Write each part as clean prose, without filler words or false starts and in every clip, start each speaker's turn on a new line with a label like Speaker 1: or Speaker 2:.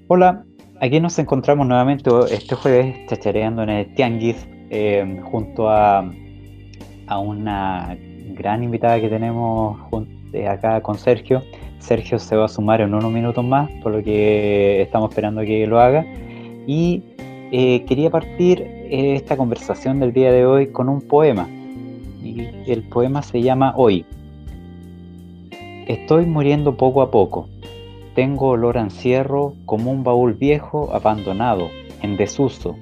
Speaker 1: Hola, aquí nos encontramos nuevamente este jueves chachareando en el Tianguis junto a una gran invitada que tenemos acá con Sergio. Sergio se va a sumar en unos minutos más, por lo que estamos esperando que lo haga. Y quería partir esta conversación del día de hoy con un poema. Y el poema se llama Hoy. Estoy muriendo poco a poco. Tengo olor a encierro como un baúl viejo abandonado, en desuso.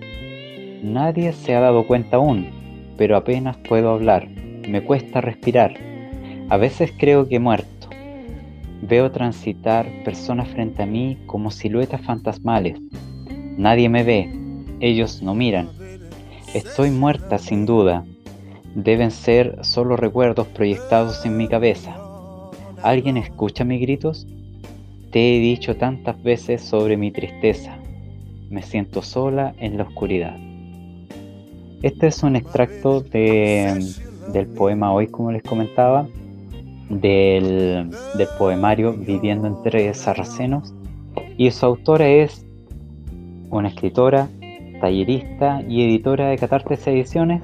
Speaker 1: Nadie se ha dado cuenta aún, pero apenas puedo hablar. Me cuesta respirar. A veces creo que he muerto. Veo transitar personas frente a mí como siluetas fantasmales. Nadie me ve. Ellos no miran. Estoy muerta sin duda. Deben ser solo recuerdos proyectados en mi cabeza. ¿Alguien escucha mis gritos? Te he dicho tantas veces sobre mi tristeza. Me siento sola en la oscuridad. Este es un extracto del poema Hoy, como les comentaba, del poemario Viviendo entre Sarracenos. Y su autora es una escritora, tallerista y editora de Catartes Ediciones.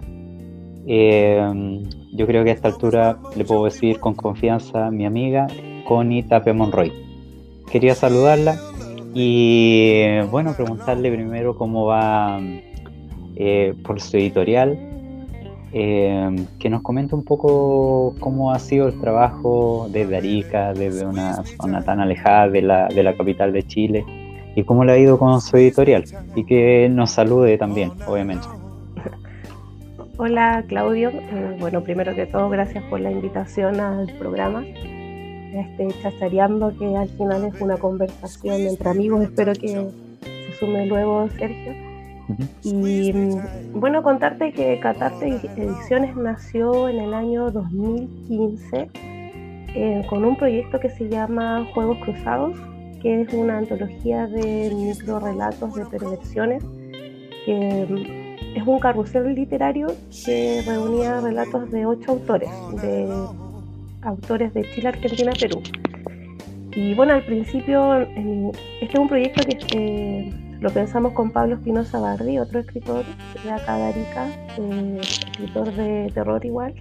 Speaker 1: Yo creo que a esta altura le puedo decir con confianza mi amiga Connie Tapia Monroy. Quería saludarla y bueno, preguntarle primero cómo va por su editorial, que nos comente un poco cómo ha sido el trabajo desde Arica, desde una zona tan alejada de la capital de Chile, y cómo le ha ido con su editorial, y que nos salude también, obviamente.
Speaker 2: Hola Claudio, bueno, primero que todo gracias por la invitación al programa, chachareando, que al final es una conversación entre amigos. Espero que se sume luego Sergio.
Speaker 1: Uh-huh.
Speaker 2: Y bueno, contarte que Catarte Ediciones nació en el año 2015 con un proyecto que se llama Juegos Cruzados, que es una antología de microrelatos de perversiones, que es un carrusel literario que reunía relatos de 8 autores de Chile, Argentina, Perú. Y bueno, al principio, este es un proyecto que lo pensamos con Pablo Espinosa Bardi, otro escritor de acá de Arica, escritor de terror igual.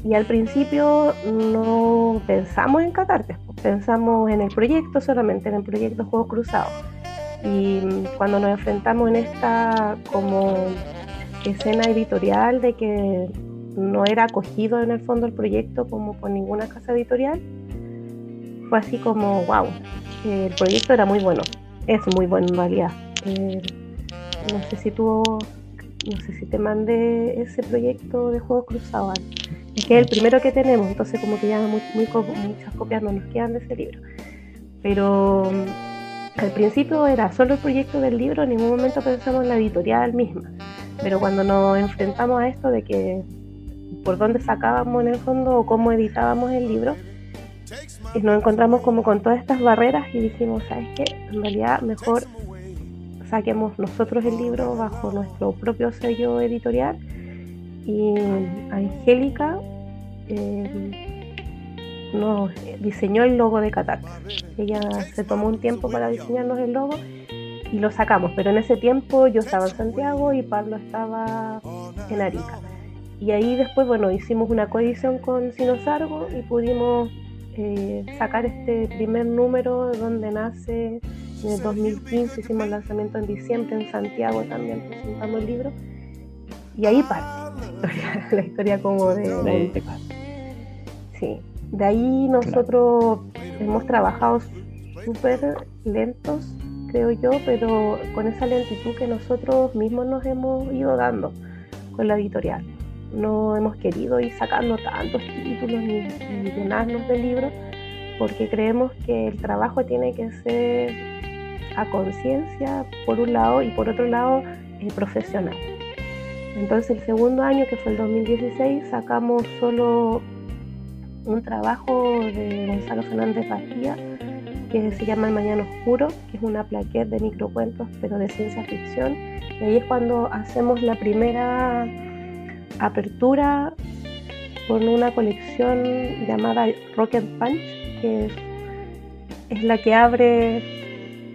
Speaker 2: Y al principio no pensamos en Catarte, pensamos en el proyecto solamente, en el proyecto Juegos Cruzados. Y cuando nos enfrentamos en esta como escena editorial de que no era acogido en el fondo el proyecto como por ninguna casa editorial, fue así como wow, el proyecto era muy bueno, es muy bueno en realidad. No sé si te mandé ese proyecto de Juegos Cruzados, y que es el primero que tenemos, entonces como que ya muchas copias no nos quedan de ese libro, pero al principio era solo el proyecto del libro, en ningún momento pensamos en la editorial misma, pero cuando nos enfrentamos a esto de que por dónde sacábamos en el fondo o cómo editábamos el libro, nos encontramos como con todas estas barreras y dijimos, ¿sabes qué? En realidad mejor saquemos nosotros el libro bajo nuestro propio sello editorial. Y Angélica nos diseñó el logo de Catarte. Ella se tomó un tiempo para diseñarnos el logo y lo sacamos, pero en ese tiempo yo estaba en Santiago y Pablo estaba en Arica. Y ahí después, bueno, hicimos una coedición con Sinosargo y pudimos sacar este primer número donde nace en el 2015. Hicimos el lanzamiento en diciembre en Santiago también, presentando el libro. Y ahí parte la historia como de sí. De ahí nosotros hemos trabajado súper lentos, creo yo, pero con esa lentitud que nosotros mismos nos hemos ido dando con la editorial. No hemos querido ir sacando tantos títulos ni llenarnos de libros, porque creemos que el trabajo tiene que ser a conciencia, por un lado, y por otro lado, profesional. Entonces el segundo año, que fue el 2016, sacamos solo un trabajo de Gonzalo Fernández Bastía que se llama El Mañana Oscuro, que es una plaquette de microcuentos pero de ciencia ficción. Y ahí es cuando hacemos la primera apertura con una colección llamada Rocket Punch, que es la que abre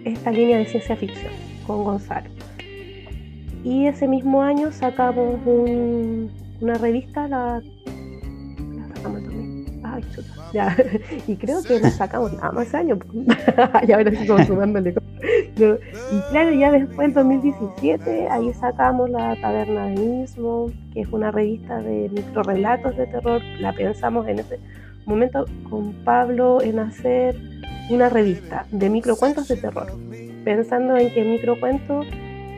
Speaker 2: esta línea de ciencia ficción con Gonzalo. Y ese mismo año sacamos una revista, la sacamos también. Ay, chuta, ya. Y creo que la sacamos nada más ese año. Y ahora sí estamos sumándole cosas. No. Y claro, ya después en 2017, ahí sacamos La Taberna de Nismo, que es una revista de microrelatos de terror. La pensamos en ese momento con Pablo en hacer una revista de microcuentos de terror, pensando en que el microcuento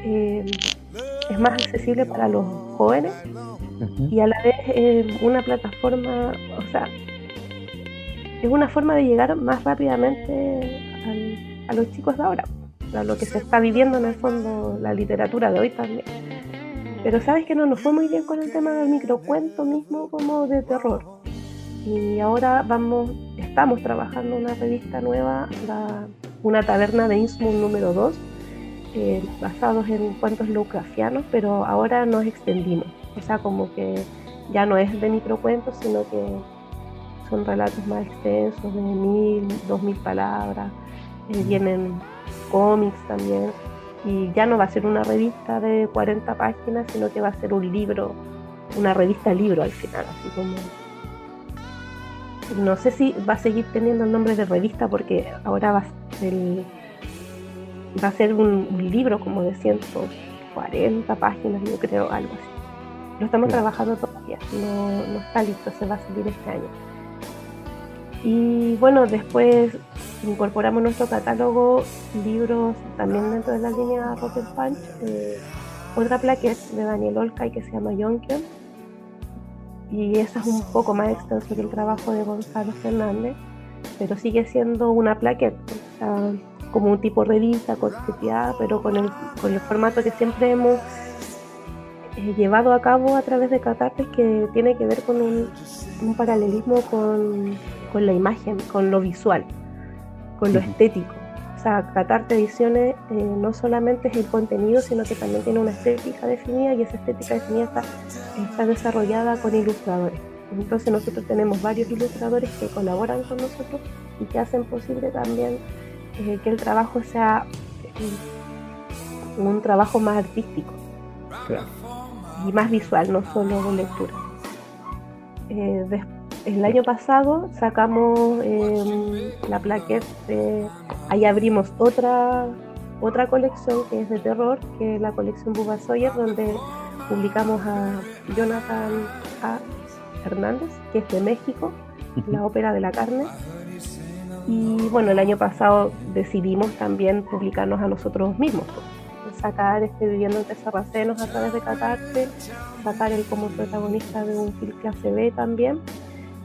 Speaker 2: es más accesible para los jóvenes y a la vez una plataforma, o sea, es una forma de llegar más rápidamente a los chicos de ahora, a lo que se está viviendo en el fondo, la literatura de hoy también. Pero sabes que no nos fue muy bien con el tema del microcuento mismo como de terror. Y ahora estamos trabajando una revista nueva, Una Taberna de Innsmouth número 2, basados en cuentos lovecraftianos, pero ahora nos extendimos. O sea, como que ya no es de microcuentos, sino que son relatos más extensos, de 1000, 2000 palabras. Vienen cómics también. Y ya no va a ser una revista de 40 páginas, sino que va a ser un libro, una revista libro al final, así como... No sé si va a seguir teniendo el nombre de revista porque ahora va a ser un libro como de 140 páginas, yo creo, algo así. Lo estamos trabajando todavía, no está listo, se va a salir este año. Y bueno, después incorporamos nuestro catálogo libros también dentro de la línea Rocket Punch, otra plaqueta de Daniel Olcay que se llama Yonkion. Y esa es un poco más extenso que el trabajo de Gonzalo Fernández, pero sigue siendo una plaqueta, o sea, como un tipo revista corcheteada, pero con el formato que siempre hemos llevado a cabo a través de Catartes, que tiene que ver con un paralelismo con la imagen, con lo visual, con lo estético. O sea, Catarte Ediciones no solamente es el contenido, sino que también tiene una estética definida, y esa estética definida está desarrollada con ilustradores. Entonces nosotros tenemos varios ilustradores que colaboran con nosotros y que hacen posible también que el trabajo sea un trabajo más artístico,
Speaker 1: Claro.
Speaker 2: y más visual, no solo de lectura. El año pasado sacamos la plaqueta, ahí abrimos otra colección que es de terror, que es la colección Bubba Sawyer, donde publicamos a Jonathan A. Hernández, que es de México, la ópera de la carne. Y bueno, el año pasado decidimos también publicarnos a nosotros mismos, sacar Viviendo entre Sarracenos a través de Catarte, sacar él como protagonista de un film clase B también.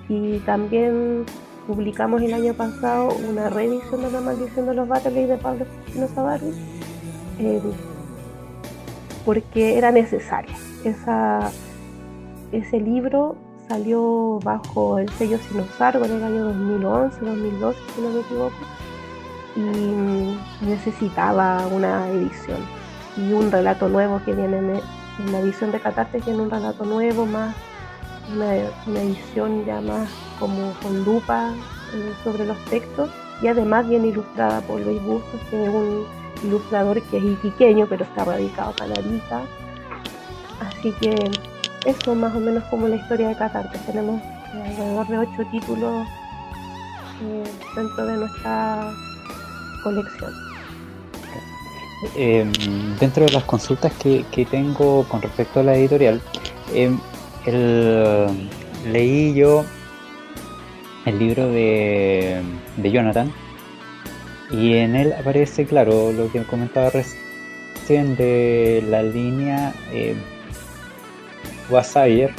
Speaker 2: Y también publicamos el año pasado una reedición de La Maldición de los Batley de Pablo Espinosa Barry, porque era necesaria. Ese libro salió bajo el sello Sinosargo en el año 2011, 2012, si no me equivoco, y necesitaba una edición y un relato nuevo que viene en la edición de Catarte. Tiene un relato nuevo, más una edición ya más como con lupa sobre los textos, y además viene ilustrada por Luis Bustos, que es un ilustrador que es iquiqueño pero está radicado acá en Arica. Así que eso más o menos como la historia de Catarte. Tenemos alrededor de 8 títulos dentro de nuestra colección.
Speaker 1: Dentro de las consultas que tengo con respecto a la editorial, leí yo el libro de Jonathan, y en él aparece, claro, lo que comentaba recién de la línea Bubba Sawyer.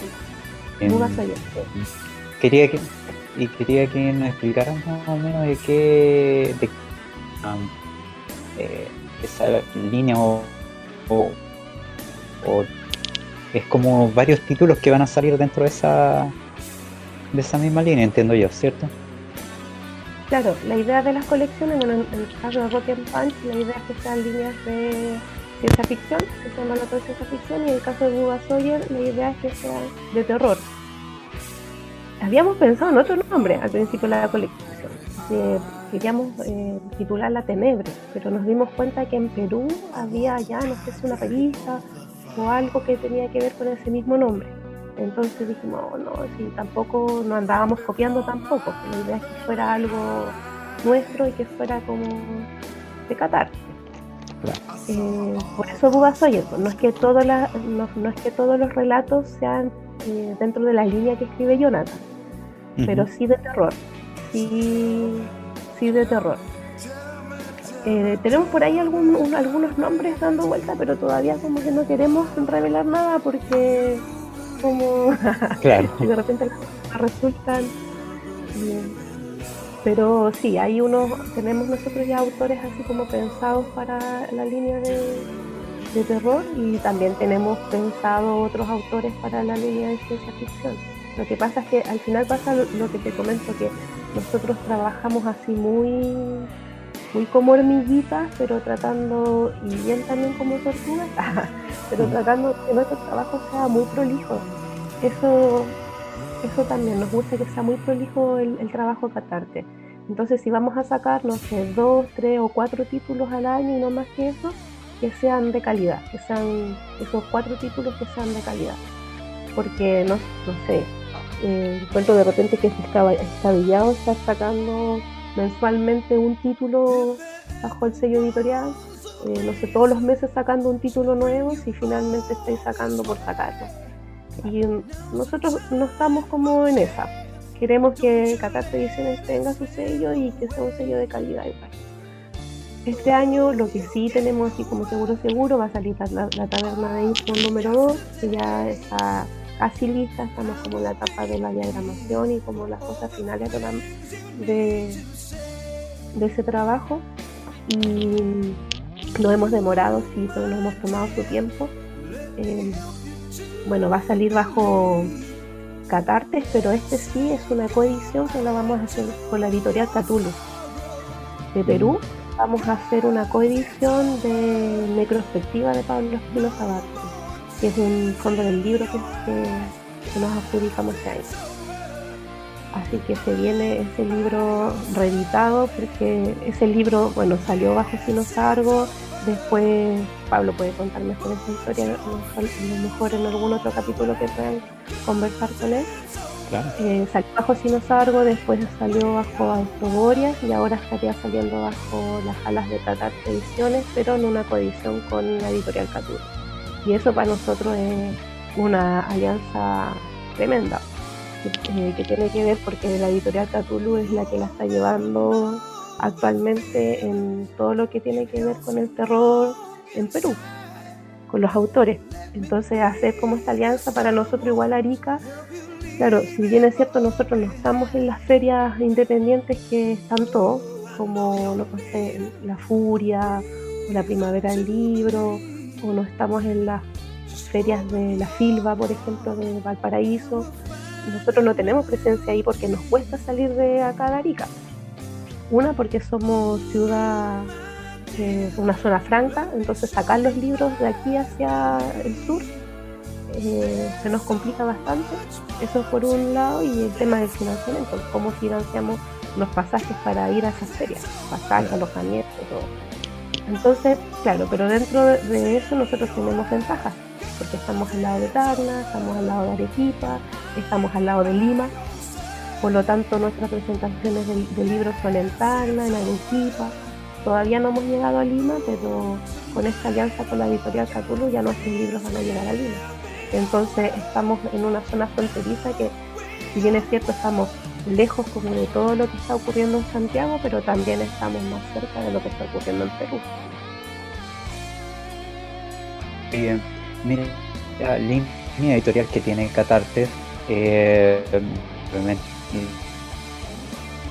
Speaker 1: Quería que nos explicaran más o menos de qué esa línea o es como varios títulos que van a salir dentro de esa misma línea, entiendo yo, ¿cierto?
Speaker 2: Claro, la idea de las colecciones, bueno, en el caso de Rocket Punch, la idea es que sean líneas de ciencia ficción, que se llama de ciencia ficción, y en el caso de Bubba Sawyer, la idea es que sea de terror. Habíamos pensado en otro nombre al principio de la colección, queríamos titularla Tenebre, pero nos dimos cuenta que en Perú había ya, no sé si una revista o algo que tenía que ver con ese mismo nombre. Entonces dijimos, oh, no, si tampoco no andábamos copiando tampoco, la idea es que fuera algo nuestro y que fuera como de Catarte. Por eso Bubba Sawyer, no es que no es que todos los relatos sean dentro de la línea que escribe Jonathan, pero sí de terror, sí de terror. Tenemos por ahí algunos nombres dando vuelta, pero todavía como que no queremos revelar nada porque como
Speaker 1: Claro.
Speaker 2: de repente resultan pero sí, tenemos nosotros ya autores así como pensados para la línea de terror, y también tenemos pensado otros autores para la línea de ciencia ficción. Lo que pasa es que al final pasa lo que te comento, que nosotros trabajamos así muy como hormiguitas, pero tratando, y bien también como tortugas, pero tratando que nuestro trabajo sea muy prolijo. Eso también, nos gusta que sea muy prolijo el trabajo de Catarte. Entonces, si vamos a sacar, no sé, 2, 3 o 4 títulos al año y no más que eso, que sean de calidad, que sean esos 4 títulos que sean de calidad. Porque, no sé, encuentro de repente que es descabellado estar sacando mensualmente un título bajo el sello editorial, no sé, todos los meses sacando un título nuevo, si finalmente estáis sacando por sacarlo. Y nosotros no estamos como en esa. Queremos que Catarte Ediciones tenga su sello y que sea un sello de calidad igual. Este año lo que sí tenemos así como seguro va a salir la Taberna de Info número 2, que ya está casi lista, estamos como en la etapa de la diagramación y como las cosas finales de ese trabajo, y lo hemos demorado, sí, pero nos hemos tomado su tiempo. Bueno, va a salir bajo Catartes, pero este sí es una coedición que la vamos a hacer con la editorial Cthulhu de Perú. Vamos a hacer una coedición de Necrospectiva de Pablo Espino Sabato, que es un fondo del libro que nos adjudicamos este año. Así que se viene ese libro reeditado, porque ese libro, bueno, salió bajo Sino Sargo. Después Pablo puede contar mejor esa historia, mejor en algún otro capítulo que puedan conversar con él. Claro. Salió bajo Sino Sargo, después salió bajo Autoboria y ahora estaría saliendo bajo las alas de Catarte Ediciones, pero en una coedición con la editorial Cthulhu. Y eso para nosotros es una alianza tremenda, que tiene que ver porque la editorial Cthulhu es la que la está llevando actualmente en todo lo que tiene que ver con el terror en Perú, con los autores. Entonces hacer como esta alianza para nosotros igual Arica, claro, si bien es cierto nosotros no estamos en las ferias independientes que están todos, como no sé, la Furia o la Primavera del Libro, o no estamos en las ferias de la Filba, por ejemplo, de Valparaíso. Nosotros no tenemos presencia ahí porque nos cuesta salir de acá de Arica. Una, porque somos ciudad, una zona franca, entonces sacar los libros de aquí hacia el sur se nos complica bastante. Eso por un lado, y el tema del financiamiento, cómo financiamos los pasajes para ir a esas ferias, pasajes, alojamiento, todo. Entonces, claro, pero dentro de eso nosotros tenemos ventajas, porque estamos al lado de Tacna, estamos al lado de Arequipa, estamos al lado de Lima. Por lo tanto, nuestras presentaciones de libros son en Tacna, en Arequipa. Todavía no hemos llegado a Lima, pero con esta alianza con la editorial Cthulhu ya nuestros libros van a llegar a Lima. Entonces estamos en una zona fronteriza que, si bien es cierto, estamos lejos como de todo lo que está ocurriendo en Santiago, pero también estamos más cerca de lo que está ocurriendo en Perú.
Speaker 1: Bien, mira, la línea editorial que tiene Catarte, realmente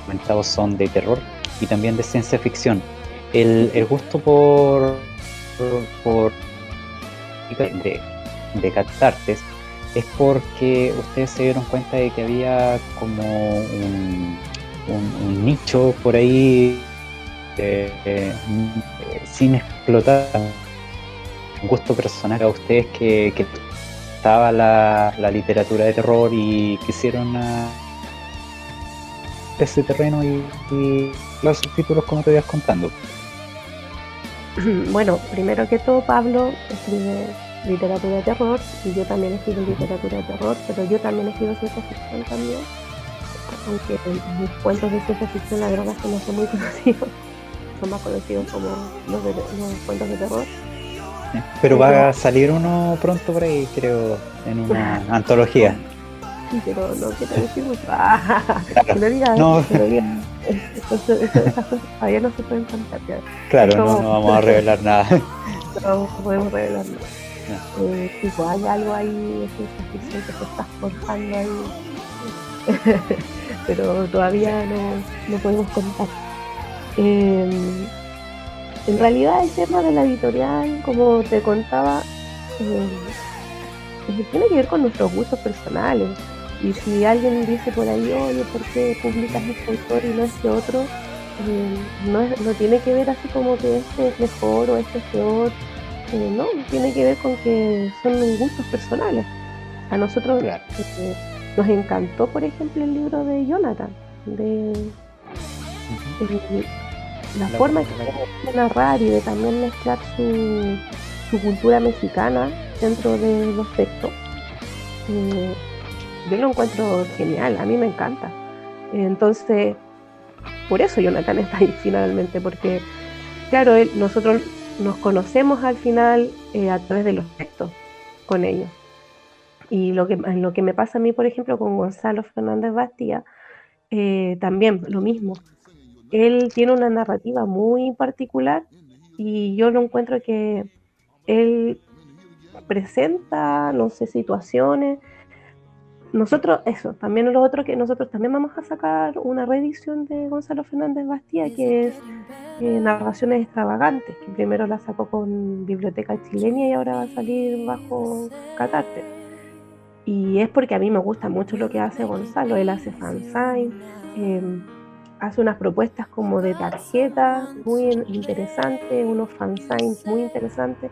Speaker 1: comentados son de terror y también de ciencia ficción. El gusto por de Catarte es porque ustedes se dieron cuenta de que había como un nicho por ahí sin explotar, un gusto personal a ustedes que estaba la literatura de terror y quisieron ese terreno y los subtítulos como te ibas contando.
Speaker 2: Bueno, primero que todo, Pablo escribe literatura de terror y yo también escribo literatura de terror, pero yo también escribo ciencia ficción también, aunque mis cuentos de ciencia ficción la verdad es que no son muy conocidos, son más conocidos como los cuentos de terror.
Speaker 1: Pero va a salir uno pronto por ahí, creo, en una antología.
Speaker 2: Sí, pero no quiero decir mucho.
Speaker 1: Claro.
Speaker 2: Que lo diga,
Speaker 1: No,
Speaker 2: que lo diga. Esas cosas todavía no se pueden contar. Ya.
Speaker 1: claro,
Speaker 2: Como,
Speaker 1: no vamos a revelar nada.
Speaker 2: no podemos revelar nada. Tipo, hay algo ahí de ciencia ficción que se está forjando ahí, pero todavía no podemos contar. En realidad el tema de la editorial, como te contaba, tiene que ver con nuestros gustos personales. Y si alguien dice por ahí, oye, ¿por qué publicas este autor y no este otro? No tiene que ver así como que este es mejor o este es peor. No, tiene que ver con que son gustos personales. A nosotros
Speaker 1: Claro.
Speaker 2: nos encantó, por ejemplo, el libro de Jonathan, la forma que tiene de narrar y de también mezclar su cultura mexicana dentro de los textos. Yo lo encuentro genial, a mí me encanta. Entonces, por eso Jonathan está ahí finalmente, porque, claro, nosotros nos conocemos al final a través de los textos con ellos. Y lo que me pasa a mí, por ejemplo, con Gonzalo Fernández Bastía, también lo mismo. Él tiene una narrativa muy particular y yo lo encuentro que él presenta, no sé, situaciones. Nosotros, eso, también lo otro que nosotros también vamos a sacar una reedición de Gonzalo Fernández Bastía, que es Narraciones Extravagantes, que primero la sacó con Biblioteca Chilenia y ahora va a salir bajo Catarte. Y es porque a mí me gusta mucho lo que hace Gonzalo. Él hace fanzine, hace unas propuestas como de tarjetas muy interesantes, unos fanzines muy interesantes.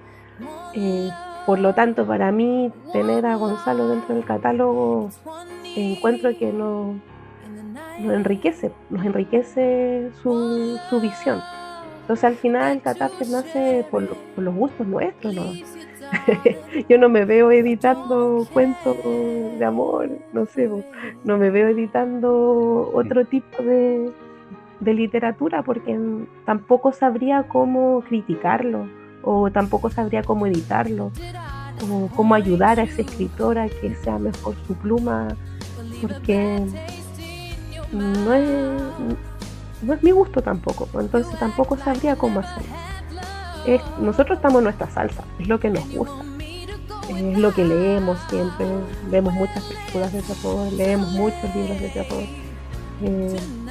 Speaker 2: Por lo tanto, para mí, tener a Gonzalo dentro del catálogo, encuentro que nos enriquece su visión. Entonces, al final, Catarte nace por los gustos nuestros, ¿no? Yo no me veo editando cuentos de amor, no sé, no me veo editando otro tipo de literatura porque tampoco sabría cómo criticarlo o tampoco sabría cómo editarlo o cómo ayudar a ese escritor a que sea mejor su pluma, porque no es mi gusto tampoco, entonces tampoco sabría cómo hacerlo. Nosotros estamos en nuestra salsa, es lo que nos gusta, es lo que leemos siempre, vemos muchas películas de terror, leemos muchos libros de terror,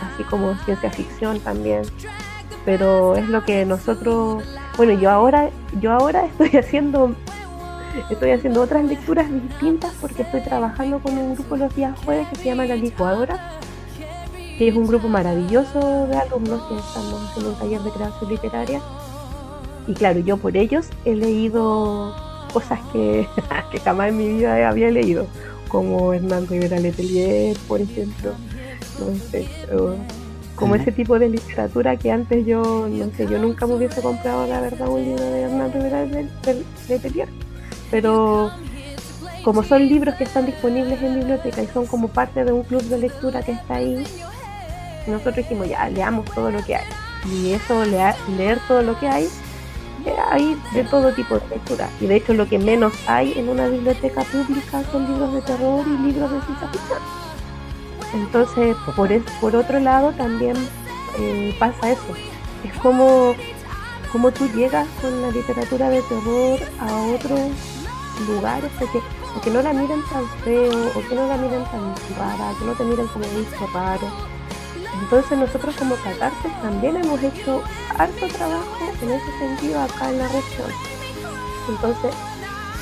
Speaker 2: así como ciencia ficción también, pero es lo que nosotros, bueno, yo ahora estoy haciendo otras lecturas distintas porque estoy trabajando con un grupo los días jueves que se llama La Licuadora, que es un grupo maravilloso de alumnos que estamos haciendo un taller de creación literaria. Y claro, yo por ellos he leído cosas que jamás en mi vida había leído, como Hernán Rivera Letelier, por ejemplo, no sé, como ese tipo de literatura que antes yo nunca me hubiese comprado, la verdad, un libro de Hernán Rivera Letelier, pero como son libros que están disponibles en biblioteca y son como parte de un club de lectura que está ahí, nosotros dijimos, ya, leamos todo lo que hay, y eso, leer todo lo que hay de todo tipo de lectura, y de hecho lo que menos hay en una biblioteca pública son libros de terror y libros de ciencia ficción. Entonces, por otro lado también pasa eso, es como tú llegas con la literatura de terror a otros lugares, porque no la miren tan feo, o que no la miren tan rara, que no te miren como bicho raro. Entonces nosotros como Catarte también hemos hecho harto trabajo en ese sentido acá en la región. Entonces,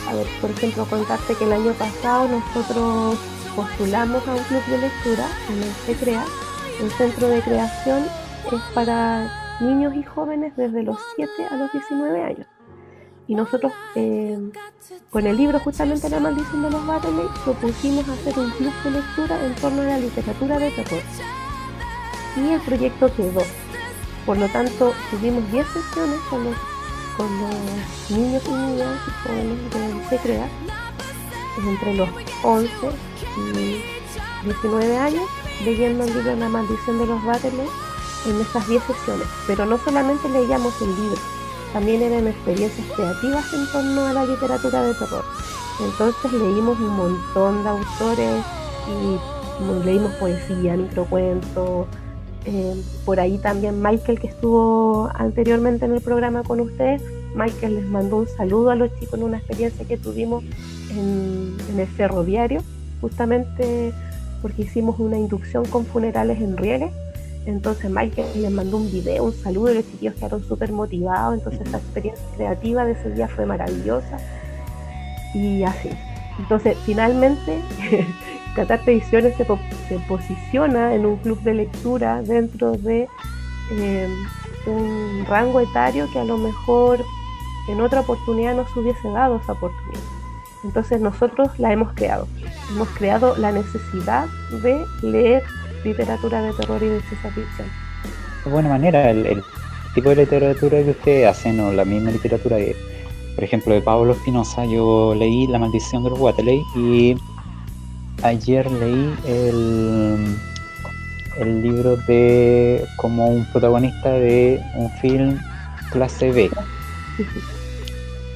Speaker 2: a ver, por ejemplo, contarte que el año pasado nosotros postulamos a un club de lectura en el CECREA. El centro de creación es para niños y jóvenes desde los 7 a los 19 años. Y nosotros, con el libro justamente La Maldición de los Barley, propusimos hacer un club de lectura en torno a la literatura de terror. Y el proyecto quedó. Por lo tanto, tuvimos 10 sesiones con los niños y niñas jóvenes del SECREA, entre los 11 y 19 años, leyendo el libro La maldición de los Baterles en estas 10 sesiones. Pero no solamente leíamos el libro, también eran experiencias creativas en torno a la literatura de terror. Entonces leímos un montón de autores y leímos poesía, microcuentos. Por ahí también Michael, que estuvo anteriormente en el programa con ustedes, Michael les mandó un saludo a los chicos en una experiencia que tuvimos en el ferroviario, justamente porque hicimos una inducción con funerales en rieles. Entonces Michael les mandó un video, un saludo, y los chiquillos quedaron súper motivados. Entonces esa experiencia creativa de ese día fue maravillosa. Y así. Entonces finalmente Catarte Ediciones se posiciona en un club de lectura dentro de un rango etario que a lo mejor en otra oportunidad no se hubiese dado esa oportunidad. Entonces nosotros la hemos creado la necesidad de leer literatura de terror y de ciencia ficción.
Speaker 1: De buena manera, el tipo de literatura que ustedes hacen, o la misma literatura que, por ejemplo, de Pablo Espinosa, yo leí La maldición de los Baterles y ayer leí el libro de como un protagonista de un film clase B.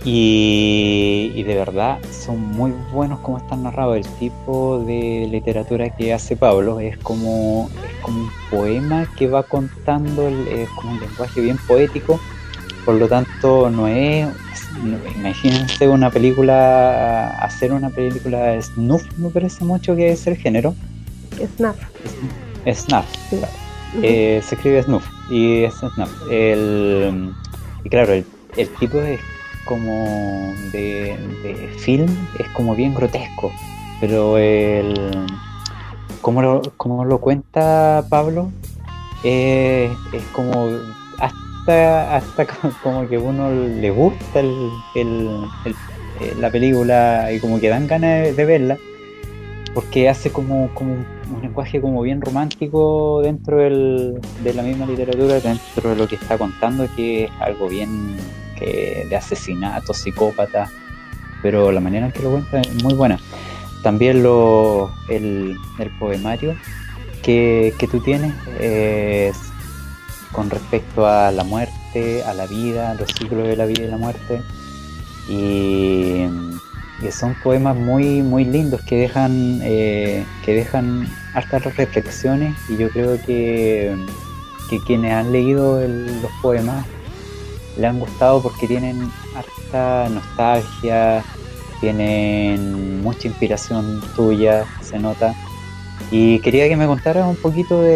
Speaker 1: Y de verdad son muy buenos como están narrados. El tipo de literatura que hace Pablo es como un poema que va contando, es como un lenguaje bien poético. Por lo tanto, imagínense hacer una película snuff, me parece mucho que es el género.
Speaker 2: Snuff.
Speaker 1: Snuff, sí. Claro. Se escribe snuff y es snuff. Y claro, el tipo es como de film, es como bien grotesco, pero como lo cuenta Pablo, es como hasta como que uno le gusta la película y como que dan ganas de verla, porque hace como un lenguaje como bien romántico dentro de la misma literatura, dentro de lo que está contando, que es algo bien de asesinatos, psicópatas, pero la manera en que lo cuenta es muy buena. También el poemario que tú tienes es con respecto a la muerte, a la vida, a los ciclos de la vida y la muerte, y son poemas muy muy lindos que dejan hartas reflexiones, y yo creo que quienes han leído los poemas le han gustado porque tienen harta nostalgia, tienen mucha inspiración tuya, se nota. Y quería que me contaras un poquito de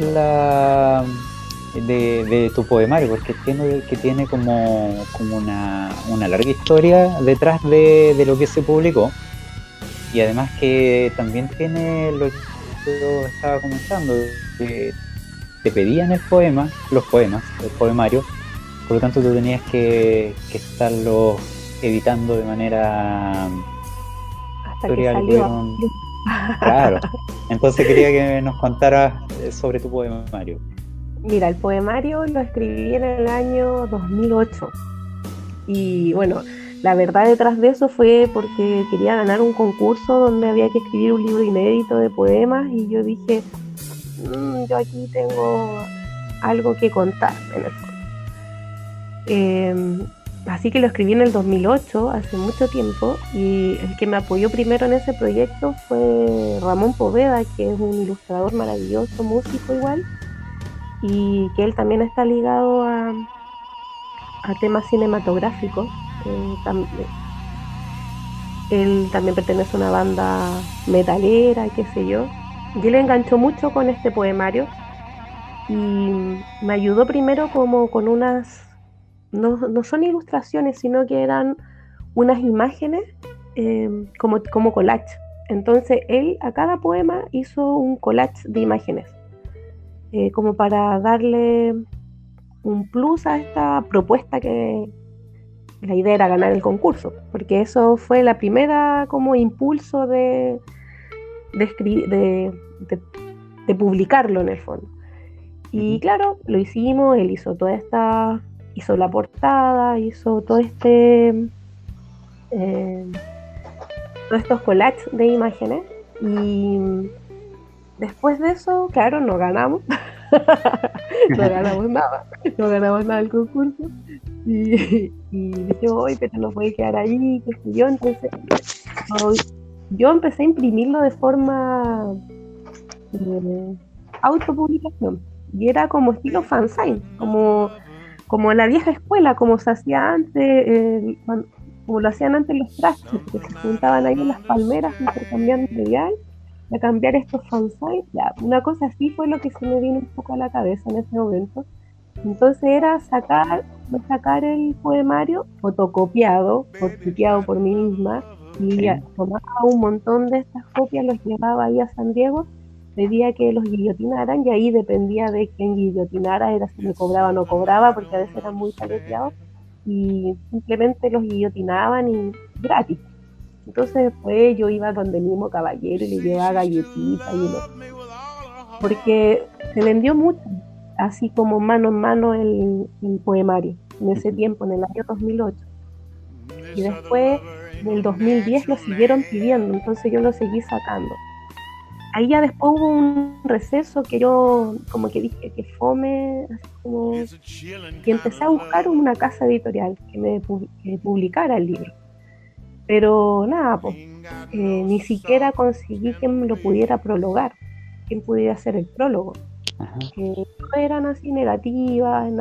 Speaker 1: tu poemario, porque entiendo que tiene como una larga historia detrás de lo que se publicó, y además que también tiene lo que yo estaba comentando, que te pedían los poemario, por lo tanto tú tenías que estarlo editando de manera
Speaker 2: hasta que salió.
Speaker 1: Claro, entonces quería que nos contaras sobre tu poemario.
Speaker 2: Mira, el poemario lo escribí en el año 2008 y bueno, la verdad detrás de eso fue porque quería ganar un concurso donde había que escribir un libro inédito de poemas, y yo dije, yo aquí tengo algo que contar en el fondo. Así que lo escribí en el 2008, hace mucho tiempo, y el que me apoyó primero en ese proyecto fue Ramón Poveda, que es un ilustrador maravilloso, músico igual, y que él también está ligado a temas cinematográficos. Él también pertenece a una banda metalera, qué sé yo, y él enganchó mucho con este poemario y me ayudó primero como con unas, no son ilustraciones, sino que eran unas imágenes como collage. Entonces él a cada poema hizo un collage de imágenes, como para darle un plus a esta propuesta, que la idea era ganar el concurso, porque eso fue la primera como impulso de publicarlo en el fondo. Y claro, lo hicimos, él hizo hizo la portada, hizo eh, todos estos collages de imágenes. Y después de eso, claro, no ganamos. No ganamos nada. No ganamos nada del concurso. Y dije, oye, pero no puede quedar ahí, qué sé yo. Entonces, no, yo empecé a imprimirlo de forma autopublicación. Y era como estilo fanzine, como la vieja escuela, como se hacía antes, como lo hacían antes los trastos, que se juntaban ahí en las palmeras intercambiando material, a cambiar estos fanzines. Ya, una cosa así fue lo que se me vino un poco a la cabeza en ese momento. Entonces era sacar el poemario fotocopiado, por mí misma, y tomaba un montón de estas copias, los llevaba ahí a San Diego, pedía que los guillotinaran, y ahí dependía de quién guillotinara, era si me cobraba o no cobraba, porque a veces eran muy paleteados, y simplemente los guillotinaban y gratis. Entonces después yo iba donde el mismo caballero y le llevaba galletitas porque se vendió mucho, así como mano en mano el poemario, en ese tiempo, en el año 2008. Y después, en el 2010, lo siguieron pidiendo, entonces yo lo seguí sacando. Ahí ya después hubo un receso que yo como que dije que fome, así como, y empecé a buscar una casa editorial que publicara el libro. Pero nada, pues, ni siquiera conseguí quien lo pudiera prologar, quien pudiera hacer el prólogo. No eran así negativas,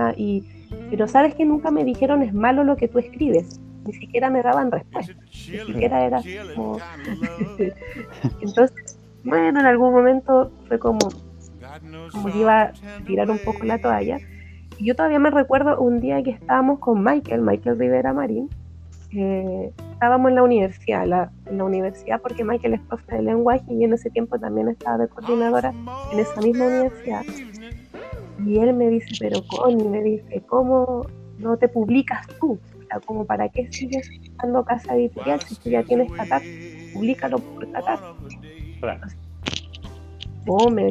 Speaker 2: pero sabes que nunca me dijeron es malo lo que tú escribes, ni siquiera me daban respuesta, ni siquiera era como... Entonces, bueno, en algún momento fue como que iba a tirar un poco la toalla. Y yo todavía me recuerdo un día que estábamos con Michael Rivera Marín, estábamos en la universidad porque Michael es profe de lenguaje y en ese tiempo también estaba de coordinadora en esa misma universidad. Y él me dice, pero Connie, me dice, ¿cómo no te publicas tú? O sea, como para qué sigues buscando casa editorial si tú ya tienes Catar, públicalo por Catar. Claro.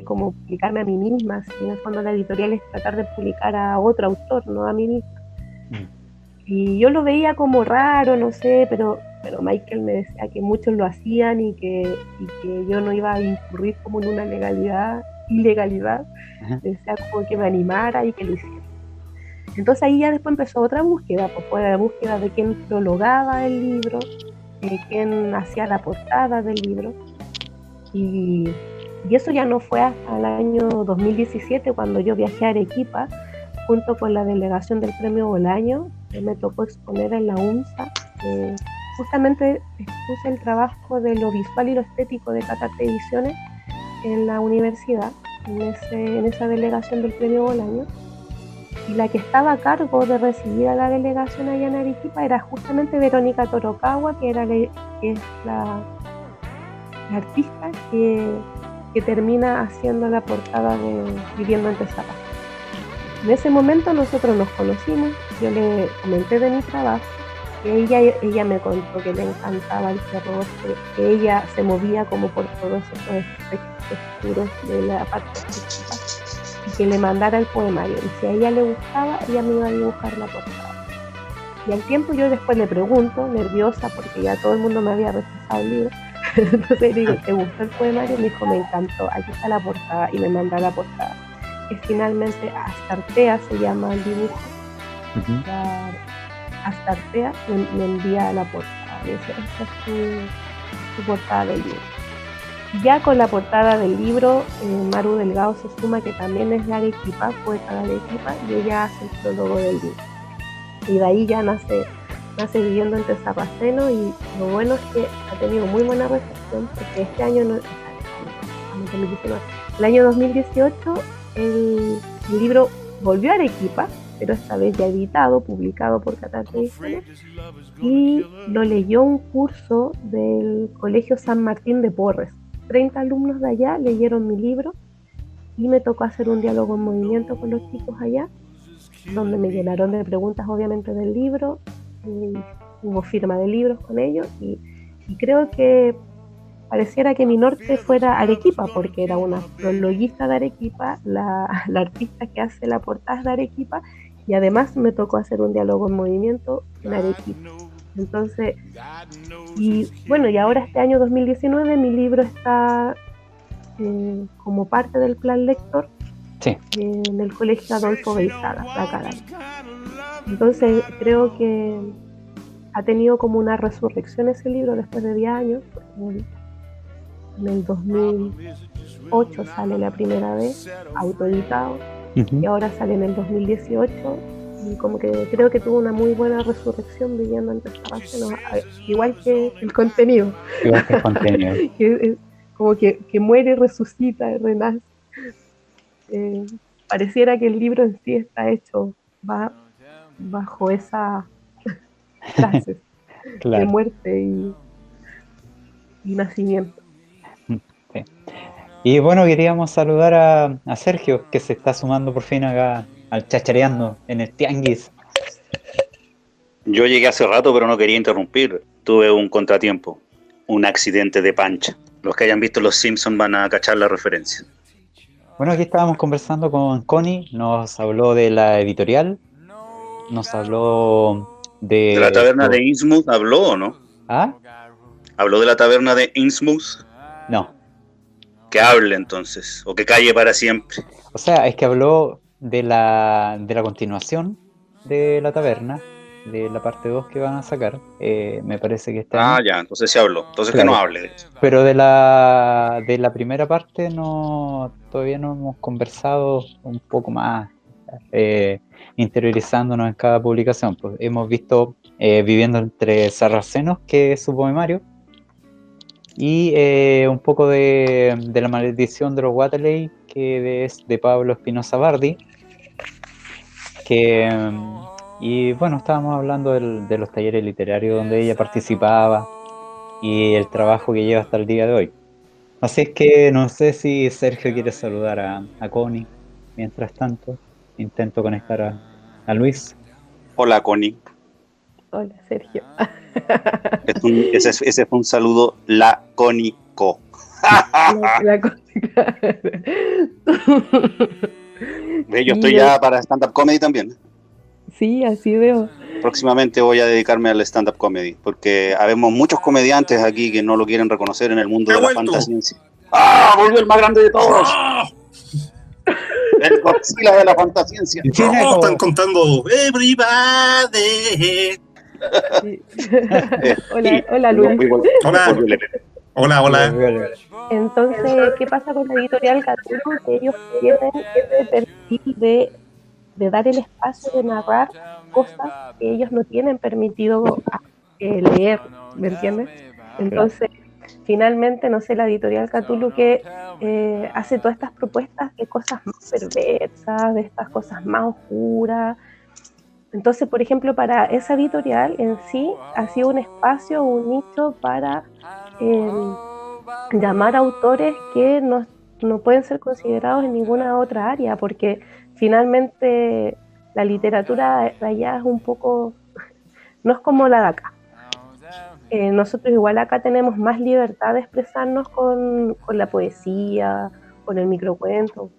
Speaker 2: Como publicarme a mí misma, si en el fondo la editorial es tratar de publicar a otro autor, no a mí misma. Y yo lo veía como raro, no sé, pero Michael me decía que muchos lo hacían y que yo no iba a incurrir como en una ilegalidad. Decía como que me animara y que lo hiciera. Entonces ahí ya después empezó otra búsqueda, pues fue la búsqueda de quién prologaba el libro, de quién hacía la portada del libro. Y eso ya no fue hasta el año 2017 cuando yo viajé a Arequipa junto con la delegación del Premio Bolaño. Me tocó exponer en la UNSA. Justamente expuse el trabajo de lo visual y lo estético de Catarte Ediciones en la universidad, en esa delegación del Premio Bolaño. Y la que estaba a cargo de recibir a la delegación allá en Arequipa era justamente Verónica Torocagua, que es la artista que termina haciendo la portada de Viviendo en Tezapa. En ese momento nosotros nos conocimos, yo le comenté de mi trabajo y ella me contó que le encantaba el terror, que ella se movía como por todos esos efectos oscuros de la parte artística y que le mandara el poemario. Y si a ella le gustaba, ella me iba a dibujar la portada. Y al tiempo yo después le pregunto, nerviosa, porque ya todo el mundo me había rechazado el libro. Entonces le digo, ¿te gustó el poemario? Me dijo, me encantó, aquí está la portada, y me manda la portada. Que finalmente Astartea se llama el dibujo. Astartea me envía la portada. Esa es su portada del libro. Ya con la portada del libro, Maru Delgado se suma, que también es de Arequipa, poeta de Arequipa, y ella hace el prólogo del libro. Y de ahí ya nace Viviendo en Tezapaceno, y lo bueno es que ha tenido muy buena recepción, porque este año, el año 2018, el libro volvió a Arequipa, pero esta vez ya editado, publicado por Catarte Ediciones, y lo leyó un curso del Colegio San Martín de Porres. 30 alumnos de allá leyeron mi libro y me tocó hacer un diálogo en movimiento con los chicos allá, donde me llenaron de preguntas obviamente del libro, y hubo firma de libros con ellos, y creo que pareciera que mi norte fuera Arequipa, porque era una prologuista de Arequipa, la artista que hace la portada es de Arequipa, y además me tocó hacer un diálogo en movimiento en Arequipa. Entonces, y bueno, y ahora este año 2019 mi libro está como parte del plan lector en el colegio Adolfo Beizaga, de acá. Entonces creo que ha tenido como una resurrección ese libro después de 10 años. En el 2008 sale la primera vez, autoeditado, y ahora sale en el 2018, y como que creo que tuvo una muy buena resurrección viviendo entre Sarracenos, igual que el contenido.
Speaker 1: Igual que el contenido.
Speaker 2: Como que muere, resucita, renace. Pareciera que el libro en sí está hecho bajo esa frase de muerte y nacimiento.
Speaker 1: Sí. Y bueno, queríamos saludar a Sergio, que se está sumando por fin acá al Chachareando en el Tianguis.
Speaker 3: Yo llegué hace rato, pero no quería interrumpir. Tuve un contratiempo, un accidente de pancha. Los que hayan visto Los Simpsons van a cachar la referencia.
Speaker 1: Bueno, aquí estábamos conversando con Connie, nos habló de la editorial, nos habló
Speaker 3: ¿De la taberna de Innsmouth habló o no?
Speaker 1: ¿Ah?
Speaker 3: ¿Habló de la taberna de Innsmouth?
Speaker 1: No.
Speaker 3: Que hable entonces, o que calle para siempre.
Speaker 1: O sea, es que habló de la continuación de la taberna, de la parte 2 que van a sacar, me parece que está.
Speaker 3: Ya, entonces sí habló, entonces
Speaker 1: claro.
Speaker 3: Que no hable de eso.
Speaker 1: Pero de la primera parte todavía no hemos conversado un poco más, interiorizándonos en cada publicación. Pues hemos visto Viviendo entre Sarracenos, que es su poemario, y un poco de La maldición de los Waterley, que es de Pablo Espinosa Bardi, y bueno, estábamos hablando de los talleres literarios donde ella participaba y el trabajo que lleva hasta el día de hoy. Así es que no sé si Sergio quiere saludar a Connie. Mientras tanto, intento conectar a Luis.
Speaker 3: Hola, Connie.
Speaker 2: Hola, Sergio.
Speaker 3: Ese fue un saludo lacónico. Yo estoy ya para stand-up comedy también.
Speaker 2: Sí, así veo.
Speaker 3: Próximamente voy a dedicarme al stand-up comedy, porque habemos muchos comediantes aquí que no lo quieren reconocer en el mundo de la fantasciencia. ¡Volvió el más grande de todos! El Godzilla de la fantasciencia.
Speaker 4: Están contando everybody.
Speaker 2: Hola, Luis.
Speaker 4: Hola.
Speaker 2: Entonces, ¿qué pasa con la editorial Cthulhu? Que ellos tienen ese perfil de dar el espacio de narrar cosas que ellos no tienen permitido leer, ¿me entiendes? Entonces, finalmente, no sé, la editorial Cthulhu que hace todas estas propuestas de cosas más perversas, de estas cosas más oscuras. Entonces, por ejemplo, para esa editorial en sí ha sido un espacio, un nicho para llamar a autores que no pueden ser considerados en ninguna otra área, porque finalmente la literatura de allá es un poco, no es como la de acá. Nosotros igual acá tenemos más libertad de expresarnos con la poesía, con el microcuento,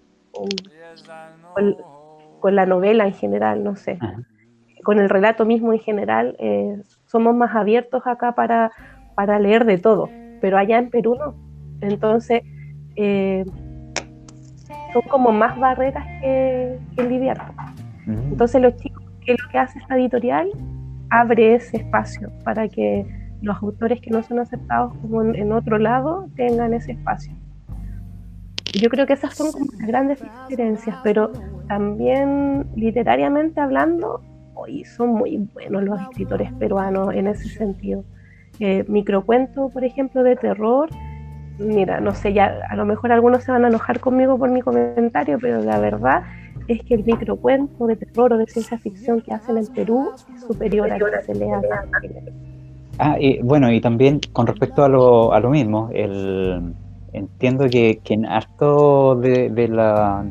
Speaker 2: con la novela en general, no sé. Ajá. Con el relato mismo en general, somos más abiertos acá para leer de todo, pero allá en Perú no. Entonces, son como más barreras que lidiar. Entonces, los chicos, ¿qué es lo que hace esta editorial? Abre ese espacio para que los autores que no son aceptados como en otro lado tengan ese espacio. Yo creo que esas son como las grandes diferencias, pero también literariamente hablando, hoy son muy buenos los escritores peruanos en ese sentido. Microcuento, por ejemplo, de terror, mira, no sé, ya a lo mejor algunos se van a enojar conmigo por mi comentario, pero la verdad es que el microcuento de terror o de ciencia ficción que hacen en Perú es superior a lo que se lea acá.
Speaker 1: Y bueno, y también con respecto a lo mismo, entiendo que en harto de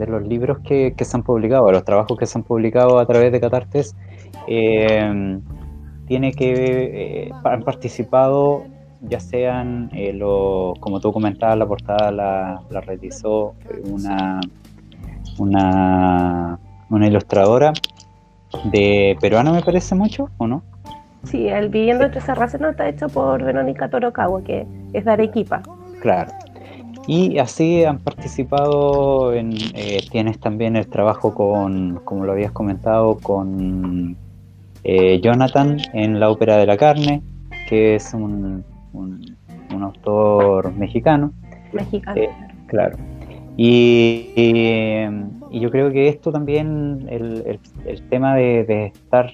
Speaker 1: los libros que se han publicado, los trabajos que se han publicado a través de Catartes, tiene que han participado ya sean, como tú comentabas, la portada la realizó una ilustradora peruana, me parece mucho, ¿o no?
Speaker 2: Sí, el Viviendo entre Sarracenos está hecho por Verónica Torokawa, que es de Arequipa.
Speaker 1: Claro. Y así han participado tienes también el trabajo como lo habías comentado, con Jonathan en La Ópera de la Carne, que es un autor mexicano. Claro. Y yo creo que esto también, el tema de estar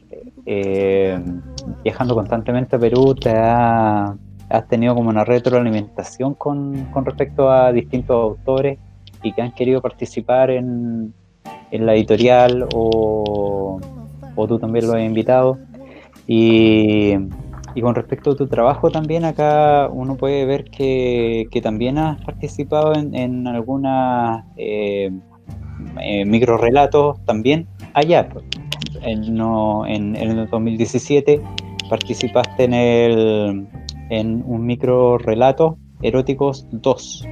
Speaker 1: viajando constantemente a Perú, has tenido como una retroalimentación con respecto a distintos autores y que han querido participar en la editorial, o tú también lo has invitado. Y con respecto a tu trabajo también, acá uno puede ver que también has participado en algunas microrelatos también allá. En el 2017 participaste en un microrelato, Eróticos 2.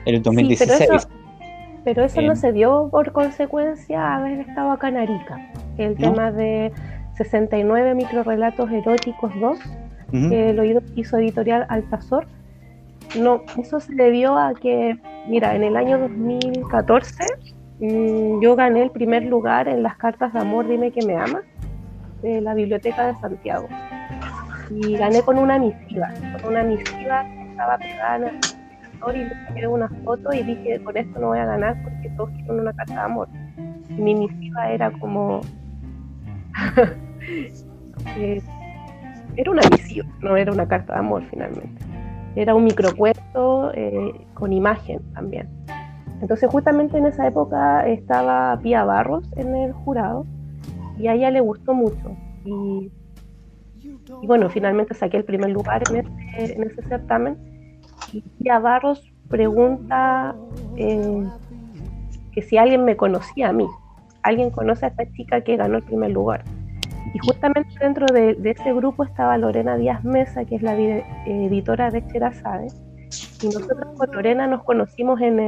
Speaker 1: En el 2016.
Speaker 2: Sí, pero eso no se dio por consecuencia de haber estado acá en Arica. El tema de 69 microrelatos eróticos 2, que lo hizo Editorial Altazor. No, eso se debió a que, mira, en el año 2014 yo gané el primer lugar en las cartas de amor Dime que me amas de la Biblioteca de Santiago. Y gané con una misiva que estaba pegada en el refrigerador, y le saqué una foto y dije, con esto no voy a ganar porque todos quieren una carta de amor. Y mi misiva era como... era una misiva, no era una carta de amor finalmente. Era un microcuento con imagen también. Entonces justamente en esa época estaba Pía Barros en el jurado y a ella le gustó mucho. Y bueno, finalmente saqué el primer lugar en ese certamen. Y Pía Barros pregunta que si alguien me conocía a mí. ¿Alguien conoce a esta chica que ganó el primer lugar? Y justamente dentro de ese grupo estaba Lorena Díaz Mesa, que es la editora de Cherazade. Y nosotros con Lorena nos conocimos en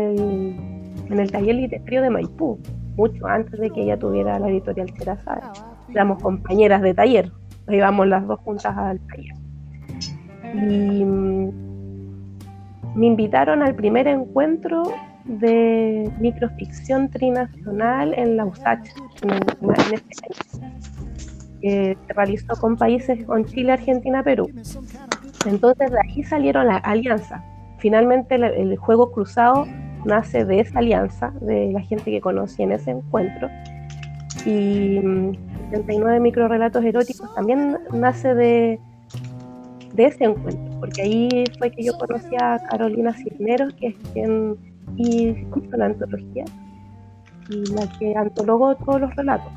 Speaker 2: el taller literario de Maipú, mucho antes de que ella tuviera la editorial Cherazade. Éramos compañeras de taller, íbamos las dos juntas al taller. Y me invitaron al primer encuentro de microficción trinacional en la USACH, en este país, que se realizó con Chile, Argentina, Perú. Entonces de ahí salieron las alianzas. Finalmente el juego cruzado nace de esa alianza, de la gente que conocí en ese encuentro. Y 79 microrelatos eróticos también nace de ese encuentro, porque ahí fue que yo conocí a Carolina Cisneros, que es quien hizo la antología y la que antologó todos los relatos.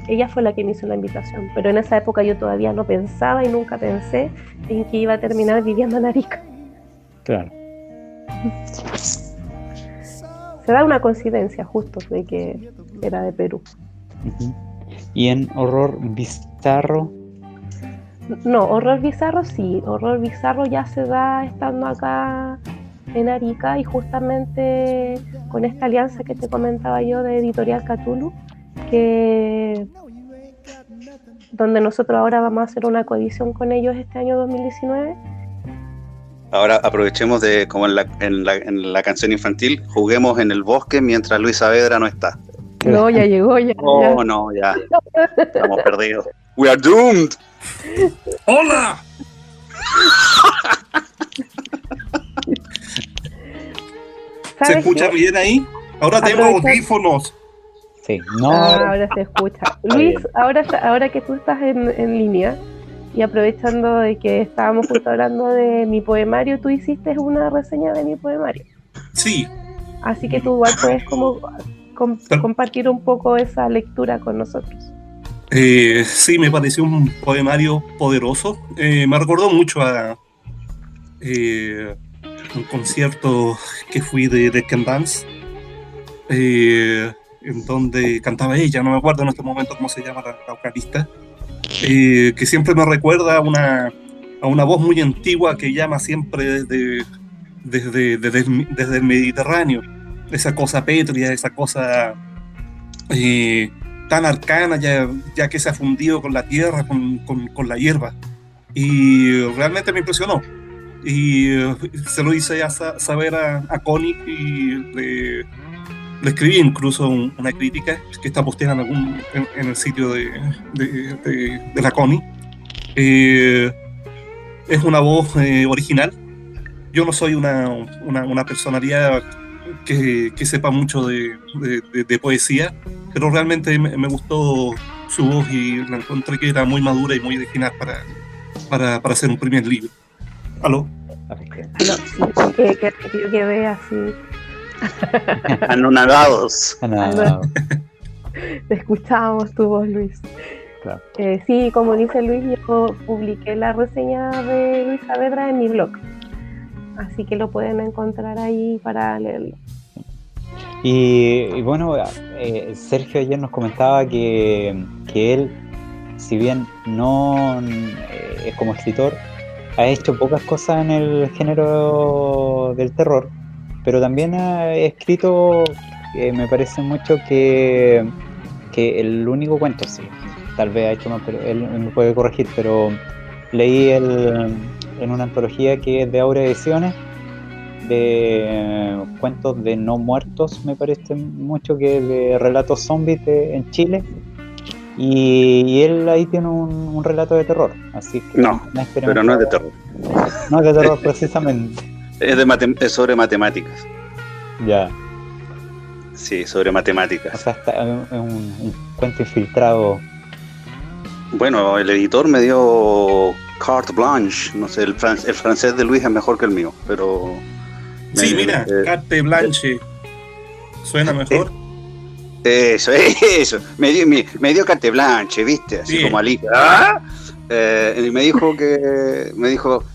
Speaker 2: Ella fue la que me hizo la invitación, pero en esa época yo todavía no pensaba y nunca pensé en que iba a terminar viviendo en Arica.
Speaker 1: Claro.
Speaker 2: Se da una coincidencia justo de que era de Perú.
Speaker 1: Uh-huh. ¿Y en Horror Bizarro?
Speaker 2: No, Horror Bizarro sí. Horror Bizarro ya se da estando acá en Arica, y justamente con esta alianza que te comentaba yo de Editorial Cthulhu, donde nosotros ahora vamos a hacer una coedición con ellos este año 2019.
Speaker 3: Ahora aprovechemos de, como en la canción infantil, juguemos en el bosque mientras Luis Saavedra no está.
Speaker 2: No, ya llegó, ya.
Speaker 3: Oh, no, ya. Estamos perdidos. We are doomed.
Speaker 4: ¡Hola! ¿Se escucha bien ahí? Ahora tengo audífonos.
Speaker 1: Sí,
Speaker 2: no. Ahora se escucha. Luis, ahora que tú estás en línea, y aprovechando de que estábamos justo hablando de mi poemario, tú hiciste una reseña de mi poemario.
Speaker 4: Sí.
Speaker 2: Así que tú igual puedes como compartir un poco esa lectura con nosotros.
Speaker 4: Sí, me pareció un poemario poderoso. Me recordó mucho a un concierto que fui de Ken Dance, en donde cantaba ella, no me acuerdo en este momento cómo se llama la vocalista, que siempre me recuerda a una voz muy antigua que llama siempre desde el Mediterráneo, esa cosa pétrea, esa cosa tan arcana, ya que se ha fundido con la tierra, con la hierba. Y realmente me impresionó. Y se lo hice saber a Connie, y le escribí incluso una crítica que está posteada en el sitio de la Connie. Es una voz original. Yo no soy una personalidad que sepa mucho de poesía, pero realmente me gustó su voz y la encontré que era muy madura y muy original para hacer un primer libro. ¿Aló?
Speaker 2: Aló, sí, que quedé así.
Speaker 3: Anonadados.
Speaker 2: Te escuchamos tu voz, Luis.
Speaker 1: Claro.
Speaker 2: Sí, como dice Luis, yo publiqué la reseña de Luis Saavedra en mi blog, así que lo pueden encontrar ahí para leerlo.
Speaker 1: Y bueno, Sergio ayer nos comentaba que él, si bien no es como escritor, ha hecho pocas cosas en el género del terror, pero también ha escrito, me parece mucho que el único cuento, sí, tal vez ha hecho más, pero él me puede corregir, pero leí en una antología que es de Aura Ediciones, de cuentos de no muertos, me parece mucho, que de relatos zombies en Chile, y él ahí tiene un relato de terror, así que
Speaker 3: no, pero no es de terror.
Speaker 1: No es de terror precisamente.
Speaker 3: Es sobre matemáticas.
Speaker 1: Ya.
Speaker 3: Sí, sobre matemáticas.
Speaker 1: O sea, es un cuento infiltrado.
Speaker 3: Bueno, el editor me dio carte blanche. No sé, el francés de Luis es mejor que el mío, pero...
Speaker 4: Sí, mira, carte blanche. ¿Suena mejor?
Speaker 3: Eso. Me dio carte blanche, ¿viste? Así
Speaker 4: bien.
Speaker 3: Como Ali. Y me dijo,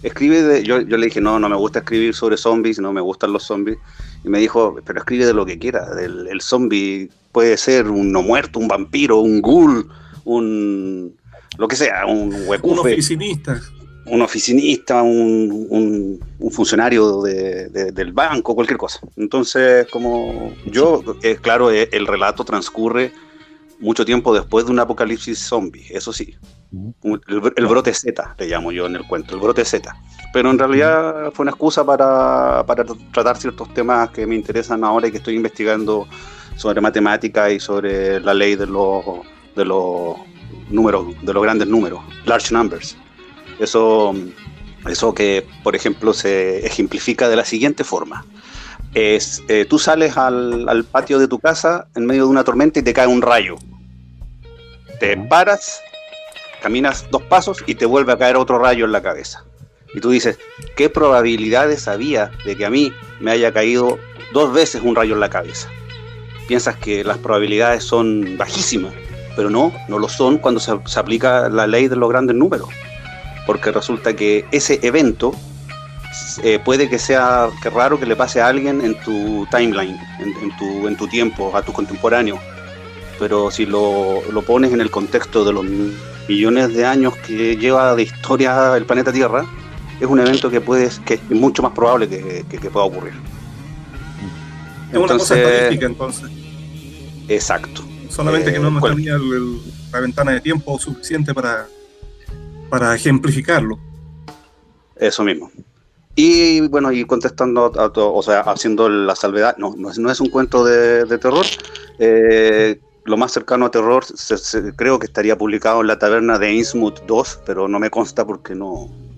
Speaker 3: escribe yo le dije, no me gusta escribir sobre zombies, no me gustan los zombies. Y me dijo, pero escribe de lo que quieras. El zombie puede ser un no muerto, un vampiro, un ghoul, lo que sea, un huecufe. Un oficinista, un funcionario del banco, cualquier cosa. Entonces, como yo, claro, el relato transcurre mucho tiempo después de un apocalipsis zombie, eso sí. El brote Z, le llamo yo en el cuento, el brote Z. Pero en realidad fue una excusa para tratar ciertos temas que me interesan ahora y que estoy investigando sobre matemática y sobre la ley de los números, de los grandes números, large numbers. Eso que, por ejemplo, se ejemplifica de la siguiente forma. Tú sales al patio de tu casa en medio de una tormenta y te cae un rayo. Te paras, caminas 2 pasos y te vuelve a caer otro rayo en la cabeza. Y tú dices, ¿qué probabilidades había de que a mí me haya caído 2 veces un rayo en la cabeza? Piensas que las probabilidades son bajísimas, pero no lo son cuando se aplica la ley de los grandes números. Porque resulta que ese evento puede que sea raro que le pase a alguien en tu timeline, en tu tiempo, a tu contemporáneo. Pero si lo pones en el contexto de los millones de años que lleva de historia el planeta Tierra, es un evento que es mucho más probable que pueda ocurrir.
Speaker 4: Es una cosa estadística, entonces.
Speaker 3: Exacto.
Speaker 4: Solamente que no nos tenía la ventana de tiempo suficiente para ejemplificarlo. Eso
Speaker 3: mismo. Y bueno, y contestando o sea, haciendo la salvedad, no es un cuento de terror. Lo más cercano a terror creo que estaría publicado en La Taberna de Innsmouth 2, pero no me consta porque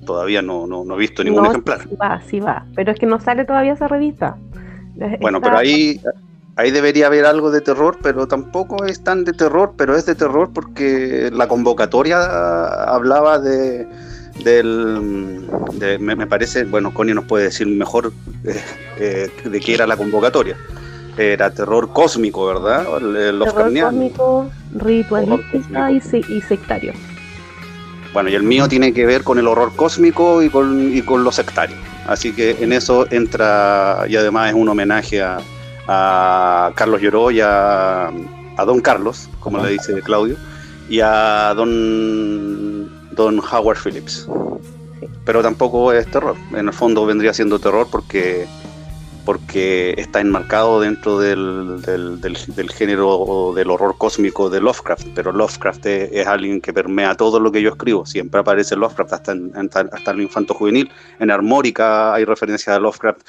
Speaker 3: todavía no he visto ningún ejemplar.
Speaker 2: Sí va, pero es que no sale todavía esa revista.
Speaker 3: Bueno, pero ahí debería haber algo de terror, pero tampoco es tan de terror, pero es de terror porque la convocatoria hablaba me parece, bueno, Connie nos puede decir mejor de qué era la convocatoria. Era terror cósmico, ¿verdad?
Speaker 2: Terror cósmico, ritualística y sectario.
Speaker 3: Bueno, y el mío tiene que ver con el horror cósmico y con lo sectario. Así que en eso entra, y además es un homenaje a Carlos Lloró y a Don Carlos, como le dice Claudio, y a Don Howard Phillips. pero tampoco es terror. En el fondo vendría siendo terror porque está enmarcado dentro del género del horror cósmico de Lovecraft, pero Lovecraft es alguien que permea todo lo que yo escribo. Siempre aparece Lovecraft, hasta en lo infanto juvenil. En Armórica hay referencias a Lovecraft,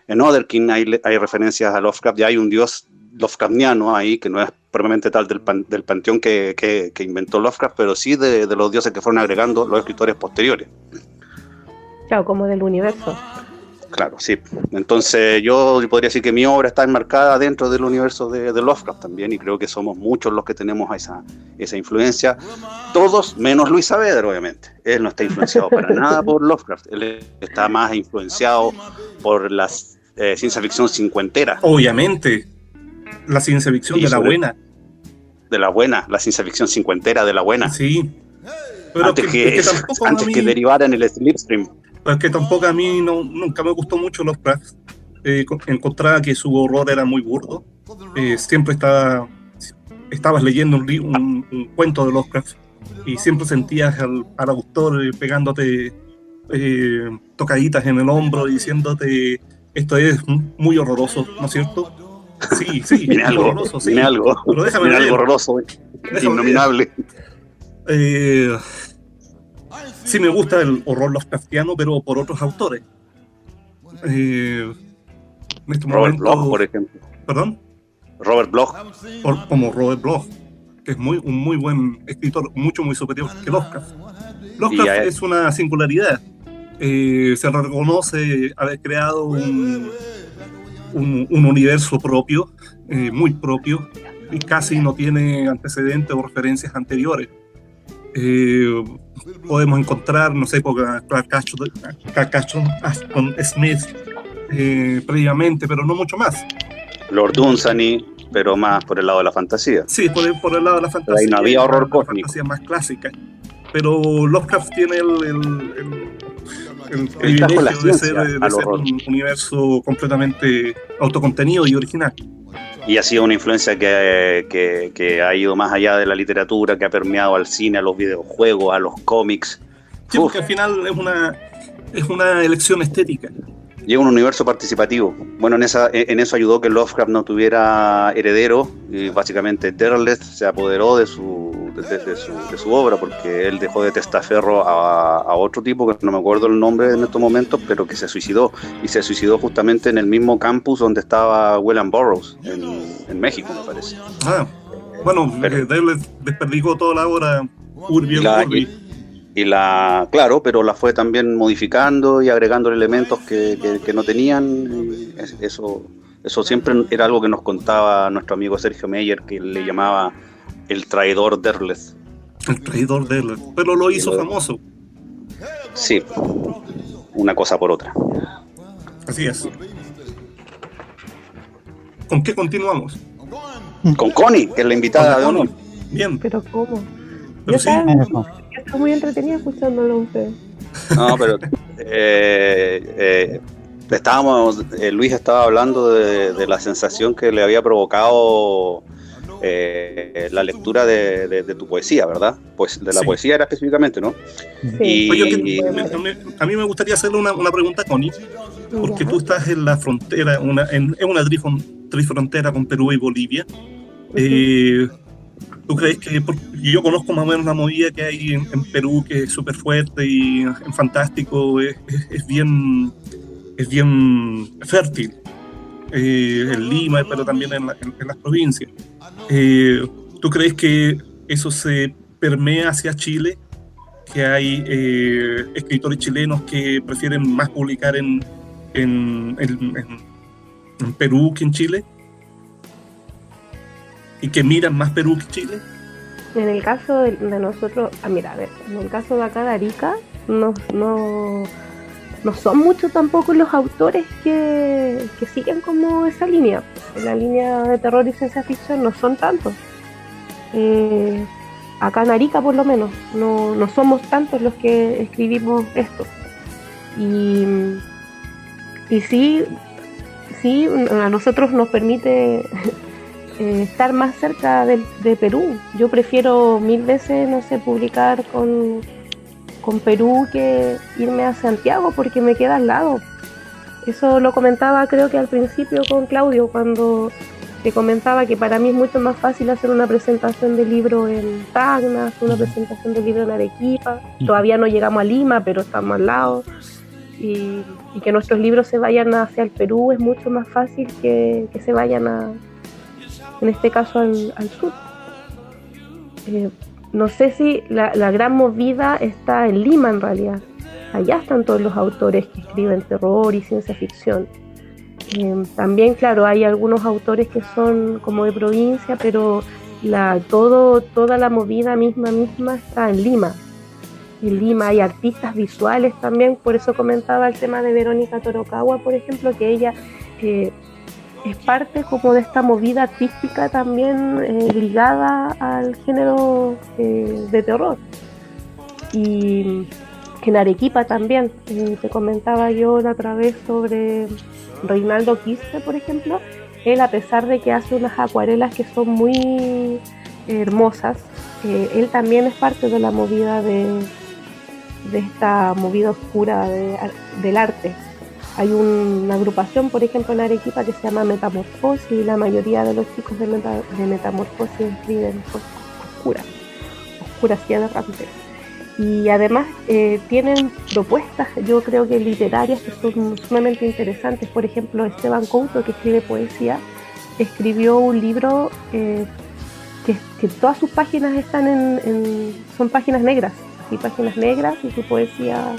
Speaker 3: en Otherkin hay referencias a Lovecraft, ya hay un dios Lovecraftiano ahí, que no es propiamente tal del panteón que inventó Lovecraft, pero sí de los dioses que fueron agregando los escritores posteriores.
Speaker 2: Claro, como del universo.
Speaker 3: Claro, sí. Entonces yo podría decir que mi obra está enmarcada dentro del universo de Lovecraft también, y creo que somos muchos los que tenemos esa influencia, todos menos Luis Saavedra, obviamente. Él no está influenciado para nada por Lovecraft, él está más influenciado por la ciencia ficción cincuentera.
Speaker 4: Obviamente, la ciencia ficción de la buena.
Speaker 3: De la buena, la ciencia ficción cincuentera de la buena.
Speaker 4: Sí. Pero
Speaker 3: antes que derivara en el slipstream.
Speaker 4: Pero es que tampoco a mí nunca me gustó mucho Lovecraft. Encontraba que su horror era muy burdo. Siempre estabas leyendo un cuento de Lovecraft y siempre sentías al autor pegándote tocaditas en el hombro y diciéndote: esto es muy horroroso, ¿no es cierto? Sí,
Speaker 3: viene algo,
Speaker 4: horroroso, sí.
Speaker 3: Viene algo,
Speaker 4: pero déjame
Speaker 3: viene
Speaker 4: ver.
Speaker 3: Algo horroroso, innominable.
Speaker 4: Sí me gusta el horror Lovecraftiano, pero por otros autores. En este
Speaker 3: Robert
Speaker 4: momento,
Speaker 3: Bloch, por ejemplo.
Speaker 4: ¿Perdón?
Speaker 3: Robert Bloch.
Speaker 4: Como Robert Bloch, que es un muy buen escritor, muy superior que Lovecraft. Lovecraft es una singularidad. Se reconoce haber creado un universo propio, muy propio, y casi no tiene antecedentes o referencias anteriores. Podemos encontrar, no sé, por Clark Ashton Smith previamente, pero no mucho más.
Speaker 3: Lord Dunsany, pero más por el lado de la fantasía.
Speaker 4: Sí, por el lado de la fantasía.
Speaker 3: Ahí no había horror cósmico.
Speaker 4: La fantasía más clásica. Pero Lovecraft tiene el privilegio de ser un universo completamente autocontenido y original.
Speaker 3: Y ha sido una influencia que ha ido más allá de la literatura, que ha permeado al cine, a los videojuegos, a los cómics.
Speaker 4: Sí, porque al final es una elección estética.
Speaker 3: Y es un universo participativo. Bueno, en eso ayudó que Lovecraft no tuviera heredero, y básicamente Derleth se apoderó de su obra, porque él dejó de testaferro a otro tipo, que no me acuerdo el nombre en estos momentos, pero que se suicidó, y se suicidó justamente en el mismo campus donde estaba William Burroughs, en México, me parece.
Speaker 4: Bueno, Derleth desperdigó toda la obra Urbi et Orbi.
Speaker 3: Claro, pero la fue también modificando y agregando elementos que no tenían. Eso siempre era algo que nos contaba nuestro amigo Sergio Meyer, que le llamaba el traidor Derleth.
Speaker 4: El traidor Derleth, pero lo hizo famoso.
Speaker 3: Sí, una cosa por otra.
Speaker 4: Así es. ¿Con qué continuamos?
Speaker 3: Con Connie, que es la invitada de honor.
Speaker 4: Bien.
Speaker 2: ¿Pero cómo?
Speaker 4: Pero
Speaker 2: yo estoy muy entretenida escuchándolo a ustedes.
Speaker 3: No, pero Luis estaba hablando de la sensación que le había provocado la lectura de tu poesía, ¿verdad? Pues de la poesía era específicamente, ¿no?
Speaker 2: Sí.
Speaker 4: A mí me gustaría hacerle una pregunta a Connie, porque tú estás en la frontera, en una trifrontera con Perú y Bolivia. ¿Tú crees que yo conozco más o menos la movida que hay en Perú, que es súper fuerte y en Fantástico es bien fértil, en Lima, pero también en las provincias? ¿Tú crees que eso se permea hacia Chile? ¿Que hay escritores chilenos que prefieren más publicar en Perú que en Chile? ¿Y que miran más Perú que Chile?
Speaker 2: En el caso de nosotros, en el caso de acá de Arica, no son muchos tampoco los autores que siguen como esa línea. La línea de terror y ciencia ficción no son tantos. Acá en Arica, por lo menos, no somos tantos los que escribimos esto. Y sí, a nosotros nos permite estar más cerca de Perú. Yo prefiero 1000 veces, no sé, publicar con con Perú que irme a Santiago porque me queda al lado. Eso lo comentaba creo que al principio con Claudio, cuando te comentaba que para mí es mucho más fácil hacer una presentación de libro en Tacna, hacer una presentación de libro en Arequipa. Todavía no llegamos a Lima, pero estamos al lado. Y que nuestros libros se vayan hacia el Perú es mucho más fácil que se vayan en este caso al sur. No sé si la gran movida está en Lima en realidad. Allá están todos los autores que escriben terror y ciencia ficción. También, claro, hay algunos autores que son como de provincia, pero toda la movida misma está en Lima. En Lima hay artistas visuales también, por eso comentaba el tema de Verónica Torokawa, por ejemplo, que ella es parte como de esta movida artística también ligada al género de terror. Y en Arequipa también, te comentaba yo la otra vez sobre Reinaldo Quispe, por ejemplo. Él, a pesar de que hace unas acuarelas que son muy hermosas, él también es parte de la movida de esta movida oscura del arte. Hay una agrupación, por ejemplo, en Arequipa que se llama Metamorfosis, y la mayoría de los chicos de Metamorfosis escriben cosas oscuras y aberrantes. Y además tienen propuestas, yo creo que literarias, que son sumamente interesantes. Por ejemplo, Esteban Couto, que escribe poesía, escribió un libro que todas sus páginas están son páginas negras, así, páginas negras, y su poesía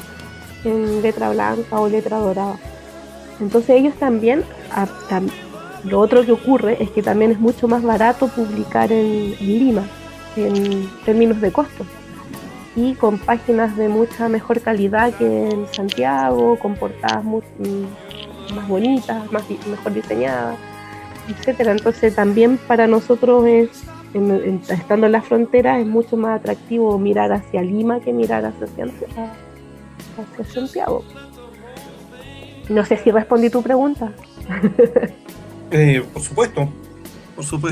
Speaker 2: en letra blanca o letra dorada. Entonces ellos también, lo otro que ocurre es que también es mucho más barato publicar en Lima, en términos de costo, y con páginas de mucha mejor calidad que en Santiago, con portadas más bonitas, mejor diseñadas, etcétera. Entonces también para nosotros estando en la frontera, es mucho más atractivo mirar hacia Lima que mirar hacia Santiago. No sé si respondí tu pregunta.
Speaker 4: Por supuesto.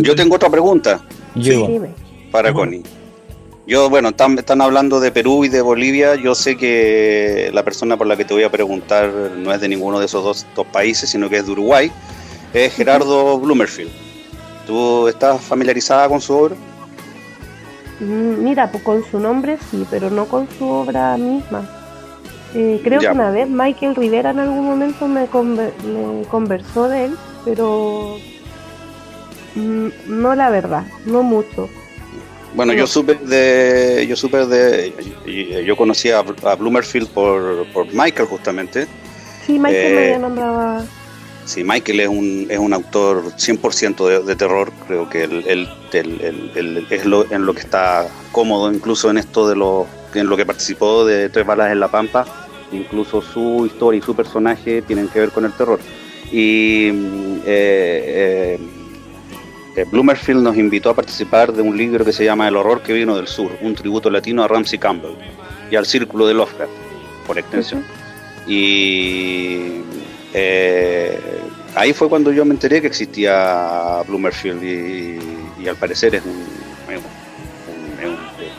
Speaker 3: Yo tengo otra pregunta para Connie. Bueno, están hablando de Perú y de Bolivia. Yo sé que la persona por la que te voy a preguntar no es de ninguno de esos dos países, sino que es de Uruguay. Es Gerardo Blumenfield. ¿Tú estás familiarizada con su obra?
Speaker 2: Mira, pues con su nombre sí, pero no con su obra misma. Creo que una vez Michael Rivera en algún momento me conversó de él, pero no, la verdad, no mucho.
Speaker 3: Bueno, yo conocí a Blumenfield por Michael, justamente.
Speaker 2: Sí, Michael me había nombrado.
Speaker 3: Sí, Michael es un autor 100% de terror. Creo que él es en lo que está cómodo, incluso en esto en lo que participó de Tres Balas en la Pampa. Incluso su historia y su personaje tienen que ver con el terror. Y Blumenfield nos invitó a participar de un libro que se llama El horror que vino del sur, un tributo latino a Ramsey Campbell y al Círculo de Lovecraft, por extensión. Y ahí fue cuando yo me enteré que existía Blumenfield, y al parecer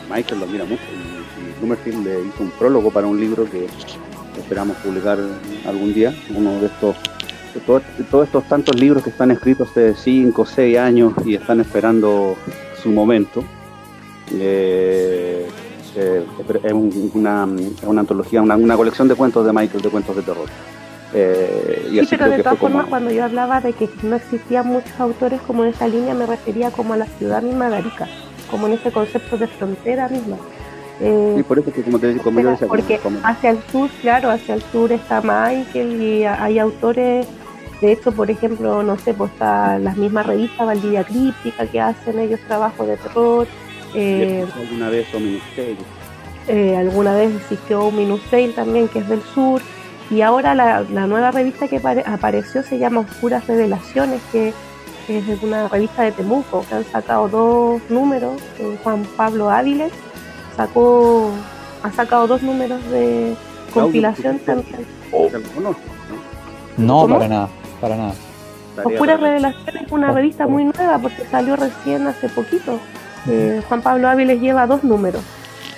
Speaker 3: Michael lo mira mucho, y Blumenfield le hizo un prólogo para un libro que esperamos publicar algún día, uno de todos estos tantos libros que están escritos hace 5 o 6 años y están esperando su momento. Es una antología, una colección de cuentos de Michael, de cuentos de terror.
Speaker 2: Sí, pero de todas formas, cuando yo hablaba de que no existían muchos autores como en esa línea, me refería como a la ciudad misma de Arica, como en ese concepto de frontera misma.
Speaker 3: Y por eso que, como te digo, yo decía,
Speaker 2: porque hacia el sur, claro, hacia el sur está Michael, y hay autores. De hecho, por ejemplo, no sé, pues está las mismas revistas Valdivia Críptica, que hacen ellos trabajo de terror.
Speaker 3: Alguna vez Ominous Tale.
Speaker 2: Alguna vez existió Ominous Tale también, que es del sur. Y ahora la nueva revista que apareció se llama Oscuras Revelaciones, que es una revista de Temuco, que han sacado 2 números. Juan Pablo Áviles ha sacado 2 números de compilación también.
Speaker 1: No,
Speaker 2: ¿Cómo?
Speaker 1: para nada.
Speaker 2: Oscuras Revelaciones es una revista muy nueva porque salió recién hace poquito. Juan Pablo Áviles lleva 2 números.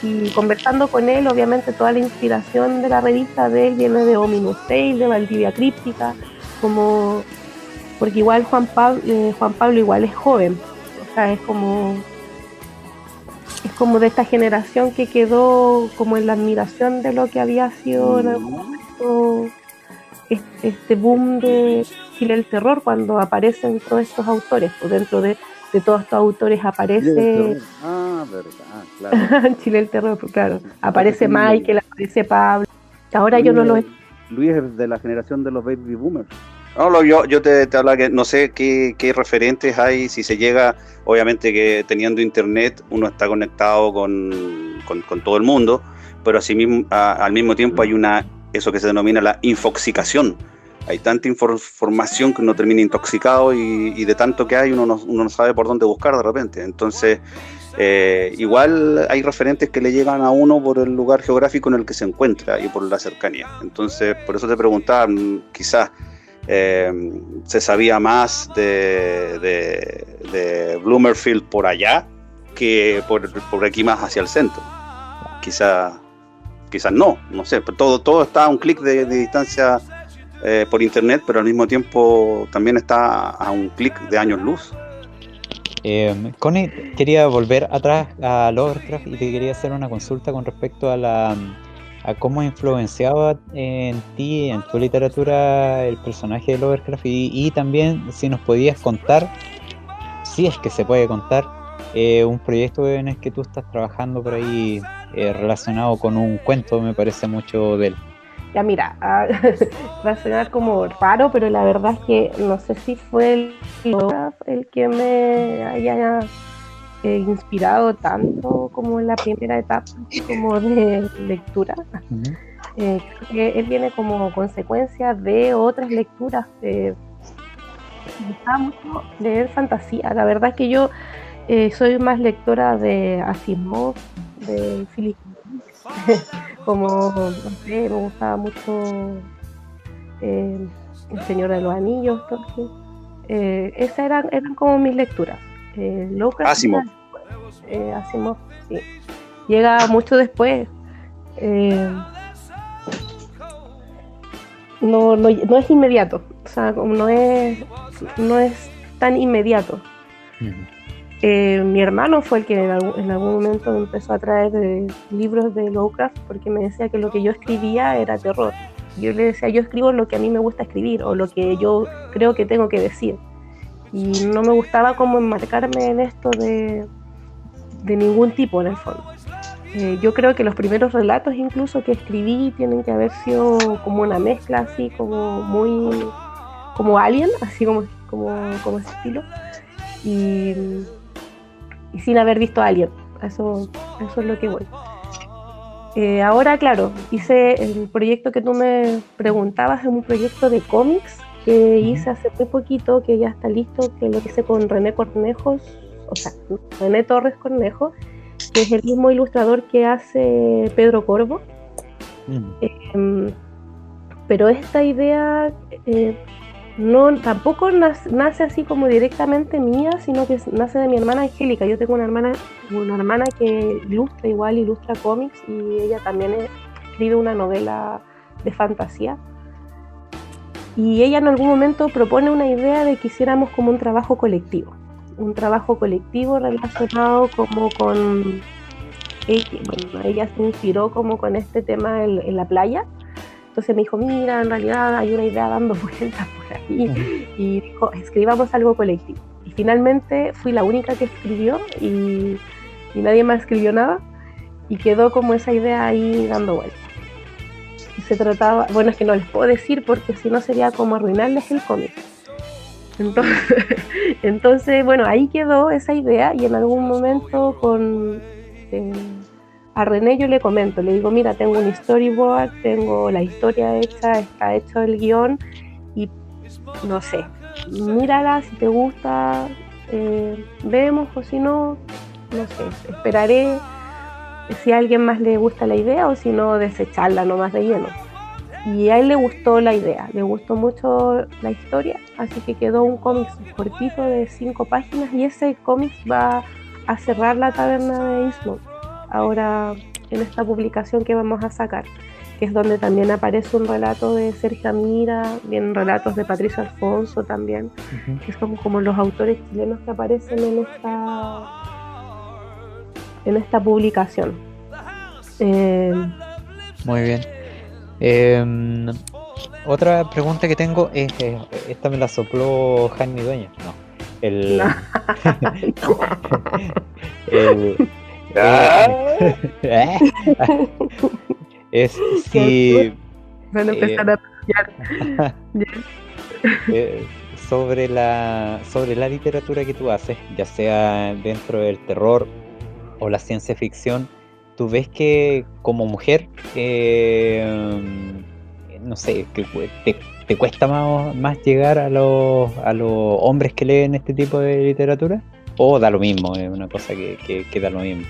Speaker 2: Y conversando con él, obviamente toda la inspiración de la revista de él viene de Ominous Tale, de Valdivia Críptica, como porque igual Juan Pablo igual es joven, o sea, es como de esta generación que quedó como en la admiración de lo que había sido en algún momento este boom de Chile el Terror, cuando aparecen todos estos autores, pues dentro de todos estos autores aparece
Speaker 3: claro.
Speaker 2: Chile el Terror, pues claro, aparece Michael, aparece Pablo. Ahora yo no lo...
Speaker 5: Luis es de la generación de los baby boomers.
Speaker 3: No, yo te hablaba que no sé qué referentes hay, si se llega, obviamente que teniendo internet uno está conectado con todo el mundo, pero al mismo tiempo hay eso que se denomina la infoxicación. Hay tanta información que uno termina intoxicado y de tanto que hay uno no sabe por dónde buscar de repente. Entonces, igual hay referentes que le llegan a uno por el lugar geográfico en el que se encuentra y por la cercanía. Entonces, por eso te preguntaba, quizás se sabía más de Bloomfield por allá que por aquí más hacia el centro. Quizás no sé, pero todo está a un clic de distancia por internet, pero al mismo tiempo también está a un clic de años luz.
Speaker 1: Connie, quería volver atrás a Lovecraft y te quería hacer una consulta con respecto a cómo influenciaba en ti, en tu literatura, el personaje de Lovecraft y también si nos podías contar, si es que se puede contar, un proyecto en el que tú estás trabajando por ahí relacionado con un cuento, me parece mucho de él.
Speaker 2: Ya mira, va a sonar como raro, pero la verdad es que no sé si fue el que me haya inspirado tanto como en la primera etapa como de lectura. Creo que él viene como consecuencia de otras lecturas. Me gustaba mucho leer fantasía. La verdad es que yo soy más lectora de Asimov, de Philip como, no sé, me gustaba mucho El Señor de los Anillos, Tolkien. Esas eran como mis lecturas.
Speaker 3: Asimov.
Speaker 2: Asimov, sí. Llega mucho después. No es inmediato, o sea, no es tan inmediato. Mi hermano fue el que en algún momento empezó a traer libros de Lovecraft porque me decía que lo que yo escribía era terror. Yo le decía, yo escribo lo que a mí me gusta escribir o lo que yo creo que tengo que decir. Y no me gustaba como enmarcarme en esto de ningún tipo, en el fondo. Yo creo que los primeros relatos incluso que escribí tienen que haber sido como una mezcla así como muy como Alien, así como ese estilo, y sin haber visto a Alien. Eso es lo que voy. Ahora, claro, hice el proyecto que tú me preguntabas, es un proyecto de cómics que hice hace muy poquito, que ya está listo, que lo hice con René Torres Cornejo, que es el mismo ilustrador que hace Pedro Corvo. Pero esta idea tampoco nace así como directamente mía, sino que nace de mi hermana Angélica. Yo tengo una hermana que ilustra cómics, y ella también escribe una novela de fantasía. Y ella en algún momento propone una idea de que hiciéramos como un trabajo colectivo relacionado como con ella se inspiró como con este tema en la playa. Entonces me dijo, mira, en realidad hay una idea dando vueltas por ahí, y dijo, escribamos algo colectivo. Y finalmente fui la única que escribió y nadie más escribió nada, y quedó como esa idea ahí dando vueltas. Y se trataba, bueno, es que no les puedo decir porque si no sería como arruinarles el cómic. Entonces, bueno, ahí quedó esa idea, y en algún momento a René yo le comento, le digo, mira, tengo un storyboard, tengo la historia hecha, está hecho el guión, y no sé, mírala, si te gusta, vemos, o si no, no sé, esperaré si a alguien más le gusta la idea, o si no, desecharla nomás de lleno. Y a él le gustó la idea, le gustó mucho la historia, así que quedó un cómic cortito de 5 páginas, y ese cómic va a cerrar la taberna de Innsmouth. ahora en esta publicación que vamos a sacar, que es donde también aparece un relato de Sergio Amira, vienen relatos de Patricio Alfonso también, que son como los autores chilenos que aparecen en esta publicación.
Speaker 1: Muy bien. Otra pregunta que tengo es, esta me la sopló Jaime Dueñas, no. Es si
Speaker 2: van a empezar a
Speaker 1: sobre la literatura que tú haces, ya sea dentro del terror o la ciencia ficción, ¿tú ves que como mujer, no sé, que te cuesta más llegar a los hombres que leen este tipo de literatura? ¿O da lo mismo? Es una cosa que da lo mismo.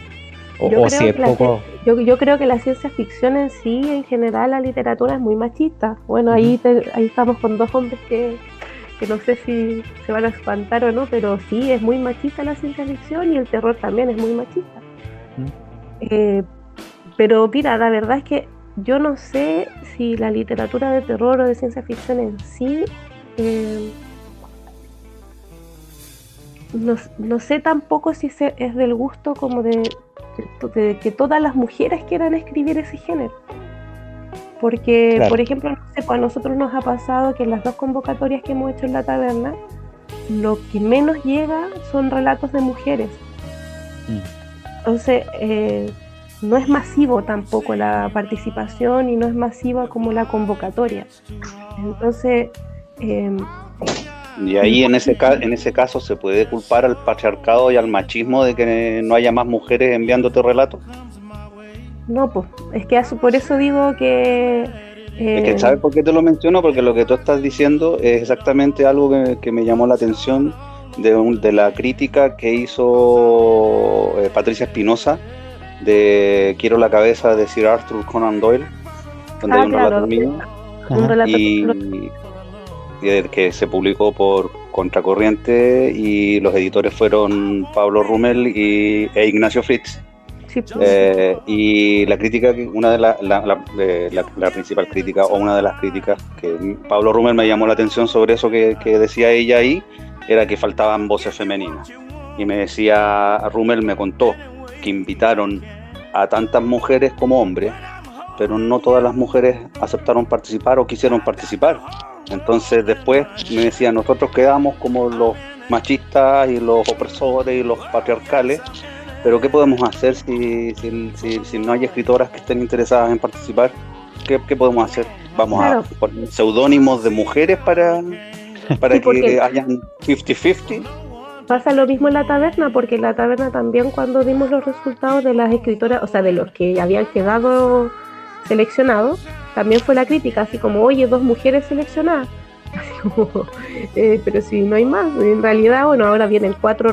Speaker 1: O si es poco...
Speaker 2: Yo creo que la ciencia ficción en sí, en general, la literatura es muy machista. Bueno, ahí estamos con dos hombres que no sé si se van a espantar o no, pero sí, es muy machista la ciencia ficción y el terror también es muy machista. Pero mira, la verdad es que yo no sé si la literatura de terror o de ciencia ficción en sí, no sé tampoco si es del gusto como de que todas las mujeres quieran escribir ese género. Porque, claro, por ejemplo, no sé, pues a nosotros nos ha pasado que en las 2 convocatorias que hemos hecho en la taberna, lo que menos llega son relatos de mujeres. Entonces, no es masivo tampoco la participación y no es masiva como la convocatoria. Entonces...
Speaker 3: y ahí en ese caso se puede culpar al patriarcado y al machismo de que no haya más mujeres enviándote relatos.
Speaker 2: No, pues, es que por eso digo que...
Speaker 3: Es que ¿sabes por qué te lo menciono? Porque lo que tú estás diciendo es exactamente algo que me llamó la atención de la crítica que hizo Patricia Espinosa de Quiero la cabeza de Sir Arthur Conan Doyle, donde hay un relato mío, y que se publicó por Contracorriente y los editores fueron Pablo Rummel e Ignacio Fritz. Sí, y la crítica, una de la principal crítica o una de las críticas que Pablo Rummel me llamó la atención sobre eso que decía ella ahí, era que faltaban voces femeninas. Y me decía, Rummel me contó que invitaron a tantas mujeres como hombres, pero no todas las mujeres aceptaron participar o quisieron participar. Entonces después me decía, nosotros quedamos como los machistas y los opresores y los patriarcales, pero ¿qué podemos hacer si no hay escritoras que estén interesadas en participar? ¿Qué podemos hacer? ¿Vamos a poner seudónimos de mujeres para sí, que hayan 50-50?
Speaker 2: Pasa lo mismo en la taberna, porque en la taberna también cuando dimos los resultados de las escritoras, o sea, de los que habían quedado seleccionados, también fue la crítica, así como, oye, 2 mujeres seleccionadas. Así como, pero si no hay más, en realidad, bueno, ahora vienen 4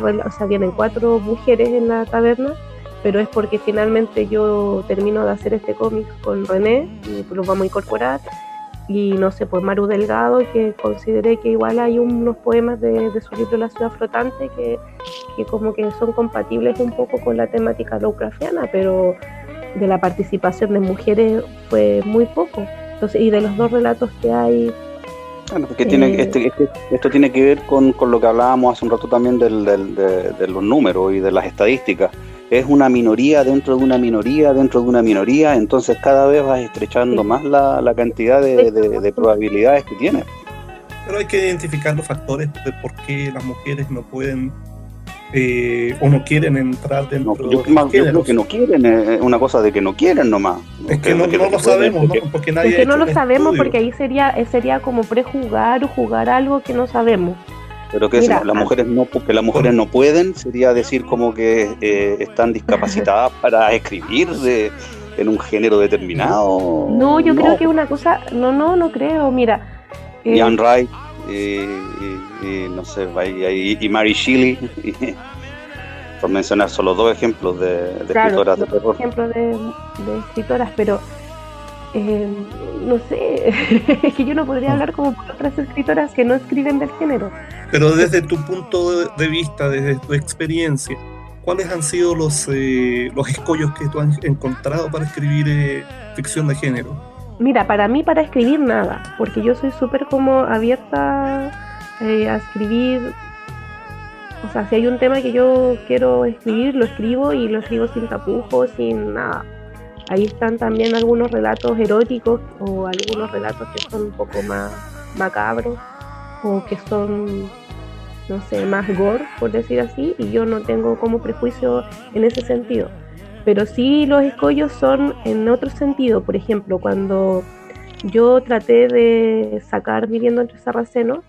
Speaker 2: mujeres en la taberna, pero es porque finalmente yo termino de hacer este cómic con René y los vamos a incorporar, y no sé, pues Maru Delgado, que consideré que igual hay unos poemas de su libro La ciudad flotante que como que son compatibles un poco con la temática lovecraftiana, pero de la participación de mujeres fue muy poco. Entonces, y de los 2 relatos que hay...
Speaker 3: Bueno, porque esto tiene que ver con lo que hablábamos hace un rato también de los números y de las estadísticas. Es una minoría dentro de una minoría dentro de una minoría, entonces cada vez vas estrechando más la cantidad de probabilidades que tienes.
Speaker 4: Pero hay que identificar los factores de por qué las mujeres no pueden o no quieren entrar dentro de los géneros. Yo creo
Speaker 3: que no quieren, es una cosa de que no quieren nomás.
Speaker 4: Es que no lo sabemos, ¿no? Porque nadie
Speaker 2: es que no lo sabemos, porque ahí sería como prejuzgar o jugar algo que no sabemos.
Speaker 3: Pero que las mujeres no pueden, sería decir como que están discapacitadas para escribir en un género determinado.
Speaker 2: No, yo creo que una cosa, no creo, mira.
Speaker 3: Ian Wright, no sé, y Mary Shelley, por mencionar solo 2 ejemplos de escritoras de terror.
Speaker 2: Ejemplos de escritoras, pero no sé, es que yo no podría hablar como por otras escritoras que no escriben del género.
Speaker 4: Pero desde tu punto de vista, desde tu experiencia, ¿cuáles han sido los escollos que tú has encontrado para escribir ficción de género?
Speaker 2: Mira, para mí para escribir nada, porque yo soy súper como abierta a escribir. O sea, si hay un tema que yo quiero escribir, lo escribo y lo escribo sin tapujos, sin nada. Ahí están también algunos relatos eróticos o algunos relatos que son un poco más macabros o que son, no sé, más gore, por decir así, y yo no tengo como prejuicio en ese sentido. Pero sí los escollos son en otro sentido. Por ejemplo, cuando yo traté de sacar Viviendo entre Sarracenos,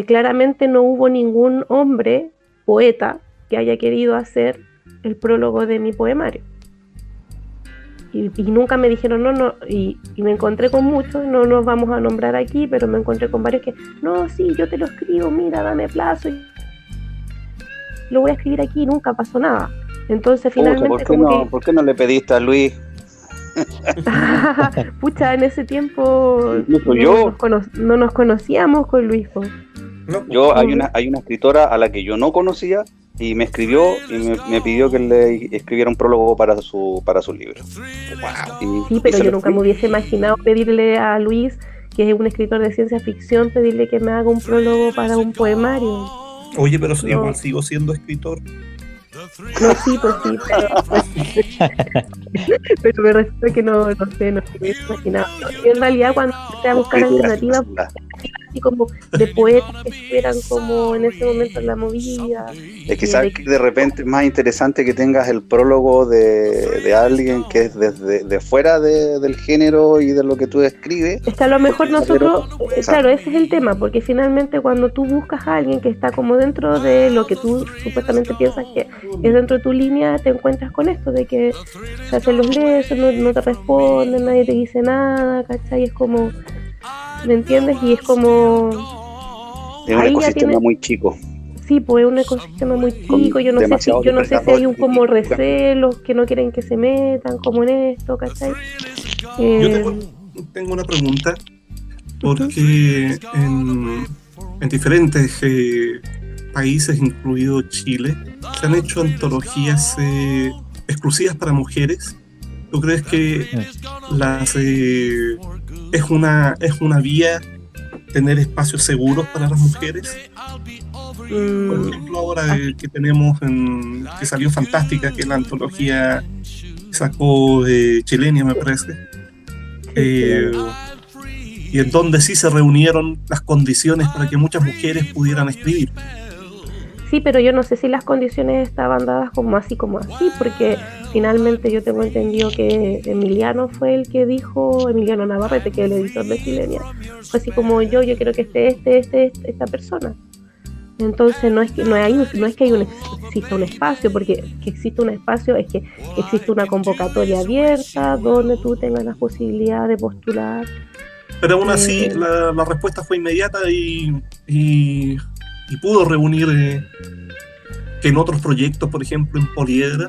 Speaker 2: claramente no hubo ningún hombre poeta que haya querido hacer el prólogo de mi poemario. Y nunca me dijeron no, y me encontré con muchos, no nos vamos a nombrar aquí, pero me encontré con varios que, no, sí, yo te lo escribo, mira, dame plazo, y lo voy a escribir aquí, y nunca pasó nada. Entonces finalmente
Speaker 3: ¿Por qué no le pediste a Luis?
Speaker 2: Pucha, en ese tiempo no nos conocíamos con Luis.
Speaker 3: Hay una escritora a la que yo no conocía y me escribió y me pidió que le escribiera un prólogo para su libro.
Speaker 2: Wow. Sí, pero yo nunca me hubiese imaginado pedirle a Luis, que es un escritor de ciencia ficción, pedirle que me haga un prólogo para un poemario.
Speaker 4: Oye, pero igual sigo siendo escritor.
Speaker 2: No, sí, pues sí, pero me resulta que no sé, no me hubiese imaginado. En realidad, cuando empecé a buscar alternativas, así como de poetas que estuvieran como en ese momento en la movida.
Speaker 3: Es que sabes que de repente es más interesante que tengas el prólogo de alguien que es desde fuera del género y de lo que tú escribes.
Speaker 2: Es que a lo mejor nosotros, claro, ese es el tema, porque finalmente cuando tú buscas a alguien que está como dentro de lo que tú supuestamente piensas que es dentro de tu línea, te encuentras con esto de que se hacen los lesos, no te responden, nadie te dice nada, ¿cachai? Es como, ¿me entiendes? Y es como...
Speaker 3: Es un ecosistema muy chico.
Speaker 2: Sí, pues es un ecosistema muy chico. Yo no sé si hay un como recelos que no quieren que se metan como en esto, ¿cachai?
Speaker 4: Yo tengo una pregunta, porque en diferentes países, incluido Chile, se han hecho antologías exclusivas para mujeres. ¿Tú crees que es una vía tener espacios seguros para las mujeres? Por ejemplo, ahora que tenemos que salió Fantástica, que es la antología que sacó Chilenia, me parece, y en donde sí se reunieron las condiciones para que muchas mujeres pudieran escribir.
Speaker 2: Sí, pero yo no sé si las condiciones estaban dadas como así, porque finalmente yo tengo entendido que Emiliano fue el que dijo, Emiliano Navarrete, que es el editor de Chilenia, fue así como yo quiero que esté esta persona. Entonces no es que exista un espacio, porque que exista un espacio es que existe una convocatoria abierta donde tú tengas la posibilidad de postular.
Speaker 4: Pero aún así la respuesta fue inmediata y pudo reunir que en otros proyectos, por ejemplo en Poliedra,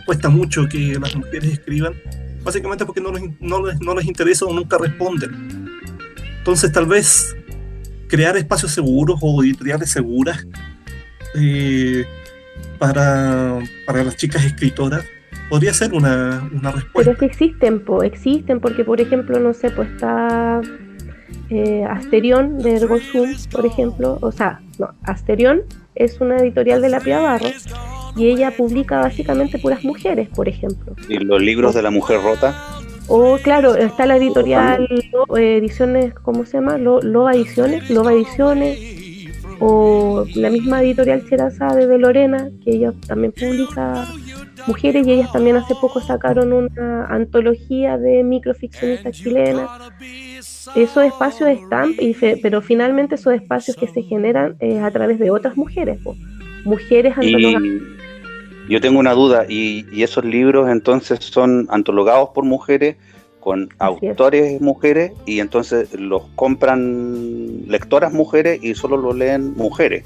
Speaker 4: cuesta mucho que las mujeres escriban, básicamente porque no les interesa o nunca responden. Entonces tal vez crear espacios seguros o editoriales seguras para las chicas escritoras podría ser una respuesta.
Speaker 2: Pero es que existen porque, por ejemplo, no sé, pues está Asterión de Ergosum, por ejemplo. Asterión es una editorial de la Pía Barros y ella publica básicamente puras mujeres, por ejemplo.
Speaker 3: ¿Y los libros de la mujer rota?
Speaker 2: Claro, está la editorial Ediciones, ¿cómo se llama? Loba Ediciones, o la misma editorial Cherazade de Lorena, que ella también publica mujeres, y ellas también hace poco sacaron una antología de microficcionistas chilenas. Esos espacios están, pero finalmente esos espacios que se generan a través de otras mujeres, mujeres antologadas.
Speaker 3: Yo tengo una duda, y esos libros entonces son antologados por mujeres, con autores mujeres, y entonces los compran lectoras mujeres y solo lo leen mujeres.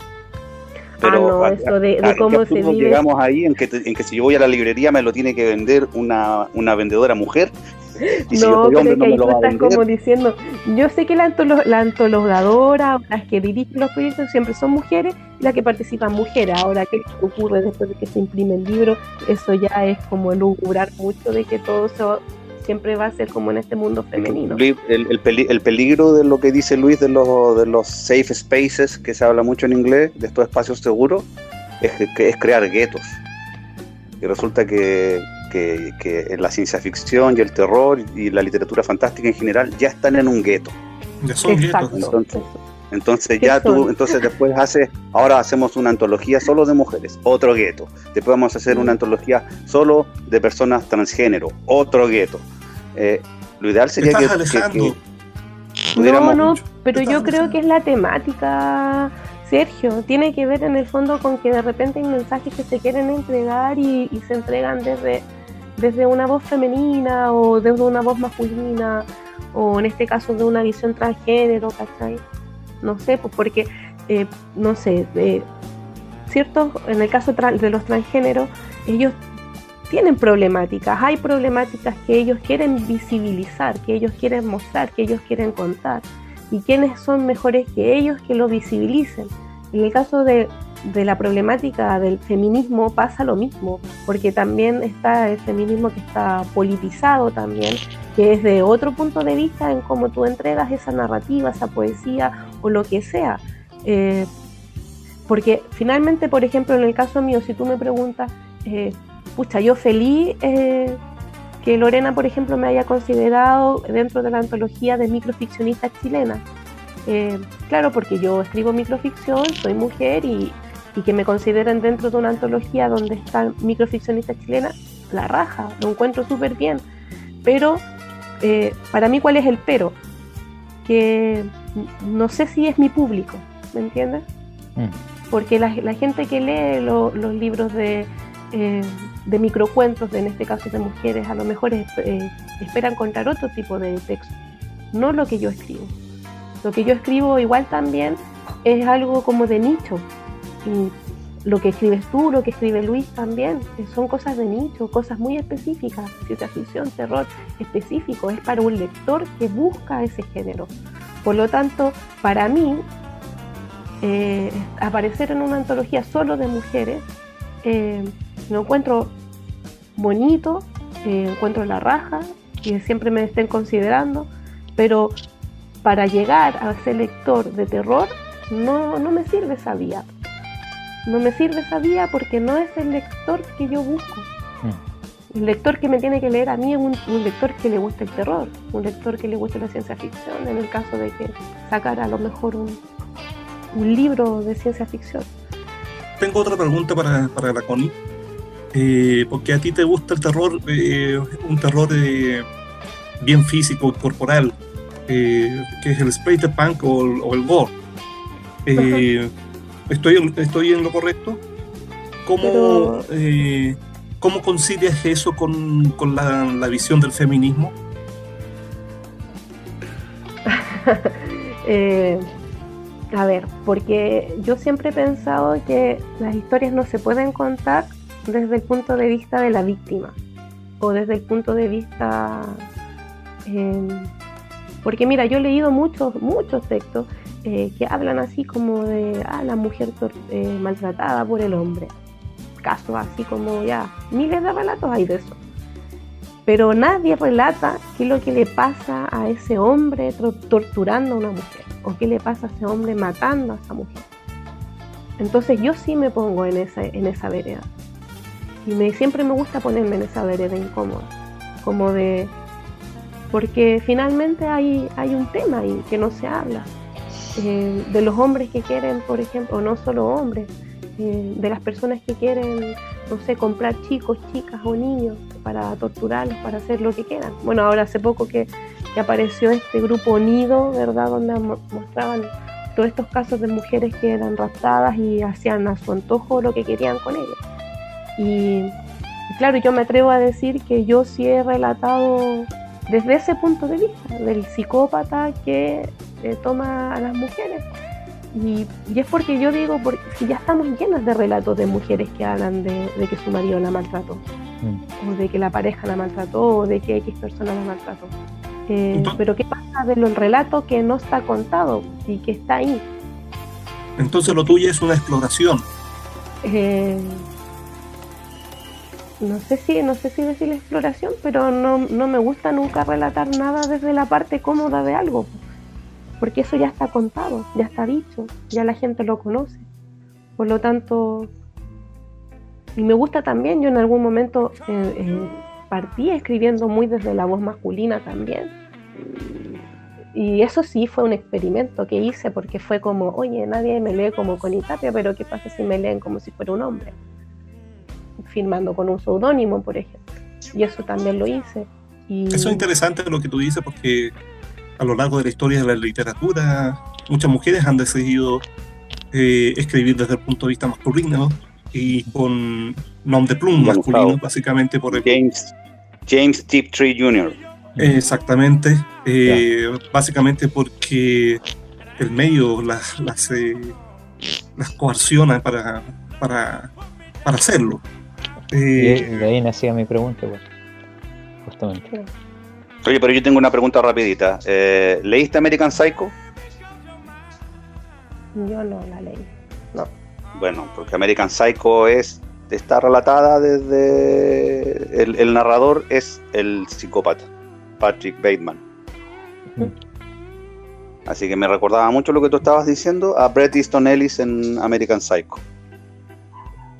Speaker 3: Pero
Speaker 2: eso de cómo se vive.
Speaker 3: Llegamos ahí en que si yo voy a la librería me lo tiene que vender una vendedora mujer. Y si yo
Speaker 2: No,
Speaker 3: soy
Speaker 2: pero
Speaker 3: hombre
Speaker 2: es que
Speaker 3: no
Speaker 2: ahí
Speaker 3: me lo
Speaker 2: tú
Speaker 3: va a
Speaker 2: estás
Speaker 3: vender.
Speaker 2: como diciendo, yo sé que la antologadora o las que dirigen los proyectos siempre son mujeres y las que participan mujeres. Ahora, ¿qué ocurre después de que se imprime el libro? Eso ya es como elucubrar mucho de que todo siempre va a ser como en este mundo femenino.
Speaker 3: Luis, el peligro de lo que dice Luis de los safe spaces, que se habla mucho en inglés, de estos espacios seguros, es crear guetos. Y resulta que la ciencia ficción y el terror y la literatura fantástica en general ya están en un gueto.
Speaker 4: Ya son guetos.
Speaker 2: Exacto.
Speaker 3: Entonces ya tú, entonces después ahora hacemos una antología solo de mujeres, otro gueto. Después vamos a hacer una antología solo de personas transgénero, otro gueto. Lo ideal sería
Speaker 4: Estás
Speaker 3: que
Speaker 4: alejando.
Speaker 3: pudiéramos...
Speaker 2: No, pero
Speaker 4: Estás
Speaker 2: yo creo
Speaker 4: alejando.
Speaker 2: que es la temática, Sergio. Tiene que ver en el fondo con que de repente hay mensajes que se quieren entregar y se entregan desde una voz femenina o desde una voz masculina o en este caso de una visión transgénero, ¿cachai? No sé, pues porque, no sé, ciertos, en el caso de los transgéneros, ellos tienen problemáticas, hay problemáticas que ellos quieren visibilizar, que ellos quieren mostrar, que ellos quieren contar, y quiénes son mejores que ellos que lo visibilicen. En el caso de la problemática del feminismo pasa lo mismo, porque también está el feminismo que está politizado también, que es de otro punto de vista en cómo tú entregas esa narrativa, esa poesía o lo que sea. Porque finalmente, por ejemplo, en el caso mío, si tú me preguntas, pucha, yo feliz que Lorena, por ejemplo, me haya considerado dentro de la antología de microficcionistas chilenas. Claro, porque yo escribo microficción, soy mujer y que me consideren dentro de una antología donde están microficcionistas chilenas, la raja, lo encuentro súper bien. Pero para mí, ¿cuál es el pero? Que no sé si es mi público, ¿me entiendes? Porque la gente que lee los libros de microcuentos, en este caso de mujeres, a lo mejor espera encontrar otro tipo de texto, no lo que yo escribo. Lo que yo escribo igual también es algo como de nicho. Y lo que escribes tú, lo que escribe Luis también, son cosas de nicho, cosas muy específicas, ciencia ficción, terror específico, es para un lector que busca ese género. Por lo tanto, para mí, aparecer en una antología solo de mujeres, lo encuentro bonito, encuentro la raja, que siempre me estén considerando, pero para llegar a ser lector de terror no me sirve esa vía. No me sirve esa vía porque no es el lector que yo busco. El lector que me tiene que leer a mí es un lector que le gusta el terror, un lector que le gusta la ciencia ficción, en el caso de que sacara a lo mejor un libro de ciencia ficción.
Speaker 4: Tengo otra pregunta para la Connie. Porque a ti te gusta el terror, un terror bien físico, corporal, que es el Splatterpunk o el gore. ¿Estoy en lo correcto? ¿Cómo concilias eso con la visión del feminismo?
Speaker 2: A ver, porque yo siempre he pensado que las historias no se pueden contar desde el punto de vista de la víctima o desde el punto de vista porque mira, yo he leído muchos textos que hablan así como de la mujer maltratada por el hombre, casos así como ya miles de relatos hay de eso, pero nadie relata qué es lo que le pasa a ese hombre torturando a una mujer o qué le pasa a ese hombre matando a esa mujer. Entonces yo sí me pongo en esa vereda. Y siempre me gusta ponerme en esa vereda incómoda, porque finalmente hay un tema ahí que no se habla, de los hombres que quieren, por ejemplo, o no solo hombres, de las personas que quieren, no sé, comprar chicos, chicas o niños para torturarlos, para hacer lo que quieran. Bueno, ahora hace poco que apareció este grupo Nido, ¿verdad?, donde mostraban todos estos casos de mujeres que eran raptadas y hacían a su antojo lo que querían con ellas. Y claro, yo me atrevo a decir que yo sí he relatado desde ese punto de vista, del psicópata que toma a las mujeres. Y es porque yo digo, porque si ya estamos llenas de relatos de mujeres que hablan de que su marido la maltrató. o de que la pareja la maltrató, o de que X persona la maltrató.
Speaker 4: Entonces-
Speaker 2: Pero ¿qué pasa del relato que no está contado y que está ahí?
Speaker 4: Entonces lo tuyo es una exploración.
Speaker 2: No sé si decir exploración, pero no me gusta nunca relatar nada desde la parte cómoda de algo, porque eso ya está contado, ya está dicho, ya la gente lo conoce. Por lo tanto, y me gusta también, yo en algún momento partí escribiendo muy desde la voz masculina también. Y eso sí fue un experimento que hice, porque fue como, oye, nadie me lee como Connie Tapia, pero ¿qué pasa si me leen como si fuera un hombre? Firmando con un seudónimo, por ejemplo. Y eso también lo hice. Y...
Speaker 4: Eso es interesante lo que tú dices, porque a lo largo de la historia de la literatura, muchas mujeres han decidido escribir desde el punto de vista masculino y con nom de plume masculino, básicamente por el...
Speaker 3: James Tiptree Jr.
Speaker 4: Exactamente, básicamente porque el medio las coerciona para hacerlo.
Speaker 1: Y de ahí nacía mi pregunta, pues, justamente.
Speaker 3: Oye, pero yo tengo una pregunta rapidita. ¿Leíste American Psycho?
Speaker 2: Yo no la leí, no.
Speaker 3: Bueno, porque American Psycho está relatada desde... El narrador es el psicópata, Patrick Bateman. Así que me recordaba mucho lo que tú estabas diciendo a Bret Easton Ellis en American Psycho.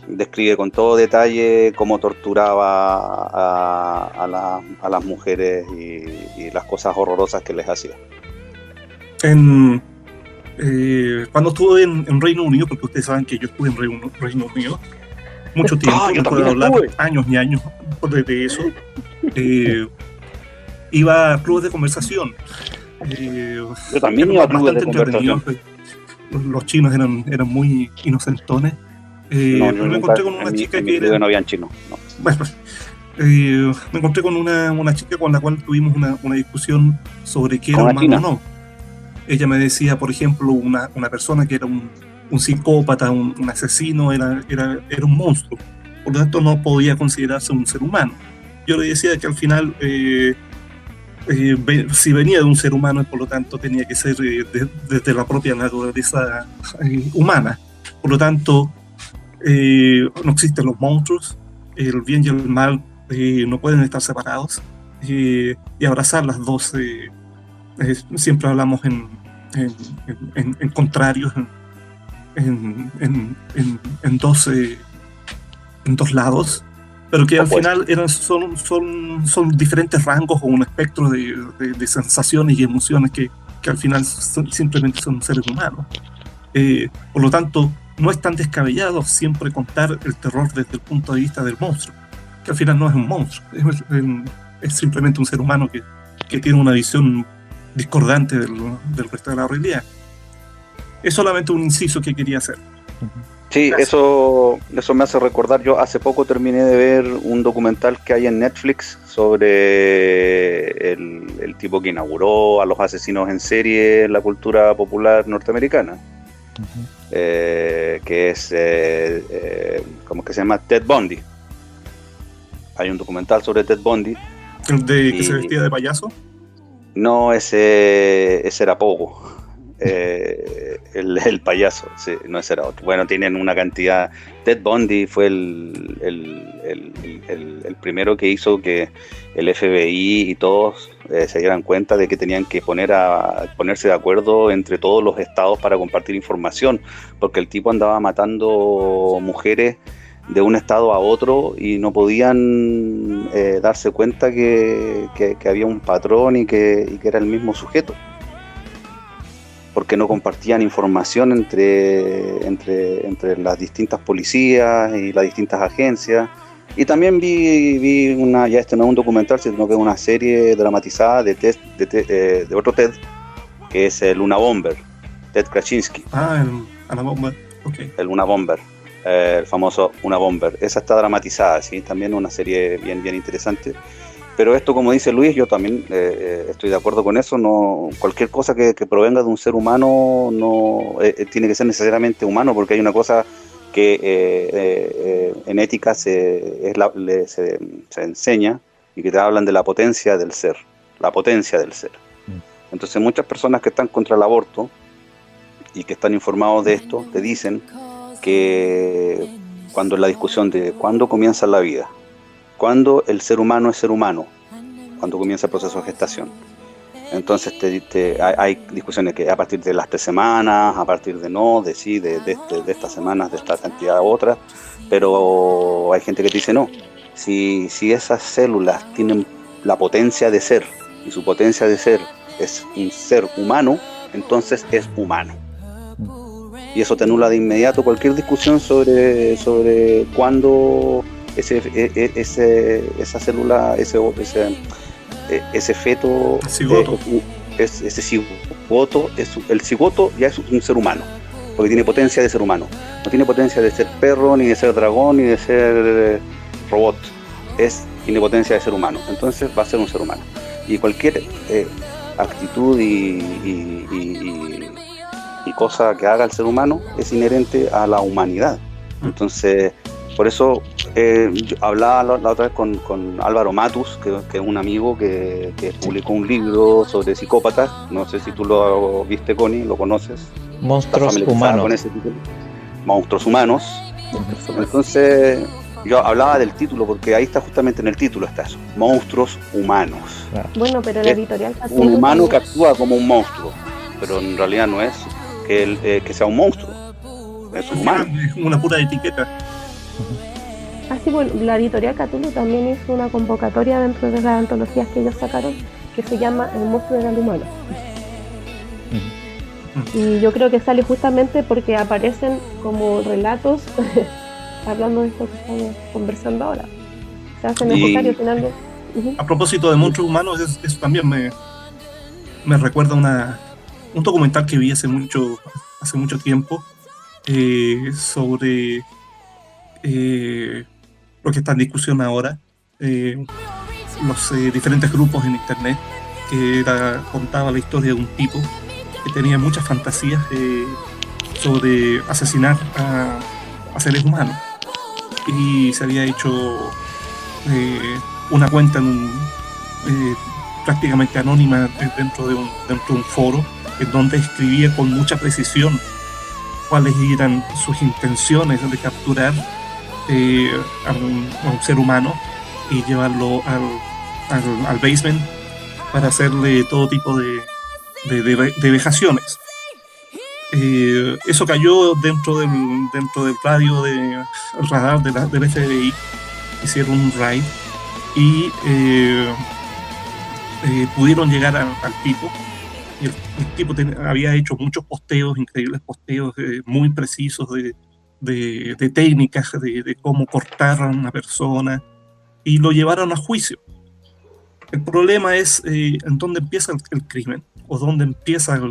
Speaker 3: Describe con todo detalle cómo torturaba a las mujeres y las cosas horrorosas que les hacía.
Speaker 4: Cuando estuve en Reino Unido, porque ustedes saben que yo estuve en Reino Unido mucho tiempo, no puedo hablar años y años de eso, iba a clubes de conversación.
Speaker 3: Yo también iba a clubes de conversación.
Speaker 4: Los chinos eran muy inocentones.
Speaker 3: Yo
Speaker 4: me encontré con una chica que
Speaker 3: no habían chinos. No.
Speaker 4: Bueno, me encontré con una chica con la cual tuvimos una discusión sobre qué era humano o no. Ella me decía, por ejemplo, una persona que era un psicópata, un asesino, era un monstruo. Por lo tanto, no podía considerarse un ser humano. Yo le decía que al final, si venía de un ser humano, por lo tanto, tenía que ser desde la propia naturaleza humana. Por lo tanto, no existen los monstruos, el bien y el mal no pueden estar separados, y abrazar las dos. Siempre hablamos en contrarios, en dos lados, pero que al final son diferentes rangos o un espectro de sensaciones y emociones que al final simplemente son seres humanos. Por lo tanto, no es tan descabellado siempre contar el terror desde el punto de vista del monstruo, que al final no es un monstruo, es simplemente un ser humano que tiene una visión discordante del resto de la realidad. Es solamente un inciso que quería hacer.
Speaker 3: Sí, eso me hace recordar, yo hace poco terminé de ver un documental que hay en Netflix sobre el tipo que inauguró a los asesinos en serie en la cultura popular norteamericana, que es, ¿cómo que se llama? Ted Bundy. Hay un documental sobre Ted Bundy.
Speaker 4: ¿El que se vestía de payaso?
Speaker 3: No, ese era Pogo. El payaso, sí, no, ese era otro. Bueno, tienen una cantidad. Ted Bundy fue el primero que hizo que el FBI y todos se dieran cuenta de que tenían que ponerse de acuerdo entre todos los estados para compartir información, porque el tipo andaba matando mujeres de un estado a otro y no podían darse cuenta que había un patrón y que era el mismo sujeto, porque no compartían información entre las distintas policías y las distintas agencias. Y también vi ya este no es un documental, sino que es una serie dramatizada de otro Ted, que es el Una Bomber, Ted Kaczynski.
Speaker 4: El Una Bomber, ok.
Speaker 3: El Una Bomber, el famoso Una Bomber. Esa está dramatizada, ¿sí? También una serie bien interesante. Pero esto, como dice Luis, yo también estoy de acuerdo con eso. No, cualquier cosa que provenga de un ser humano no tiene que ser necesariamente humano, porque hay una cosa que en ética se enseña y que te hablan de la potencia del ser, la potencia del ser. Entonces muchas personas que están contra el aborto y que están informados de esto, te dicen que cuando en la discusión de cuándo comienza la vida, cuándo el ser humano es ser humano, cuando comienza el proceso de gestación. Entonces hay discusiones que a partir de las 3 semanas, a partir de estas semanas, de esta cantidad de otras, pero hay gente que te dice no, si esas células tienen la potencia de ser, y su potencia de ser es un ser humano, entonces es humano. Y eso te anula de inmediato cualquier discusión sobre cuándo esa célula, ese feto, ese cigoto, el cigoto ya es un ser humano, porque tiene potencia de ser humano. No tiene potencia de ser perro, ni de ser dragón, ni de ser robot. Tiene potencia de ser humano. Entonces va a ser un ser humano. Y cualquier actitud y cosa que haga el ser humano es inherente a la humanidad. Entonces, por eso yo hablaba la otra vez con Álvaro Matus, que es un amigo que publicó un libro sobre psicópatas. No sé si tú lo viste, Connie, lo conoces.
Speaker 1: Monstruos humanos.
Speaker 3: Con ese título. Monstruos humanos. Entonces, yo hablaba del título porque ahí está, justamente en el título está eso, monstruos humanos.
Speaker 2: Bueno, pero la editorial
Speaker 3: Cthulhu, un humano que actúa como un monstruo, pero en realidad no es que sea un monstruo, es un humano.
Speaker 4: Es una pura etiqueta.
Speaker 2: Sí, bueno, la editorial Cthulhu también hizo una convocatoria dentro de las antologías que ellos sacaron que se llama El monstruo del humano. Y yo creo que sale justamente porque aparecen como relatos hablando de esto que estamos conversando ahora. Se hace necesario finalmente.
Speaker 4: A propósito de monstruos humanos, eso también me recuerda un documental que vi hace mucho tiempo sobre lo que está en discusión ahora, los diferentes grupos en internet, que contaba la historia de un tipo que tenía muchas fantasías sobre asesinar a seres humanos, y se había hecho una cuenta prácticamente anónima dentro de un foro, en donde escribía con mucha precisión cuáles eran sus intenciones de capturar a un ser humano y llevarlo al basement para hacerle todo tipo de vejaciones. Eso cayó dentro del radar del FBI. Hicieron un raid y pudieron llegar al tipo. Y el tipo había hecho muchos posteos, increíbles posteos muy precisos de técnicas de cómo cortar a una persona, y lo llevaron a juicio. El problema es en dónde empieza el crimen, o dónde empieza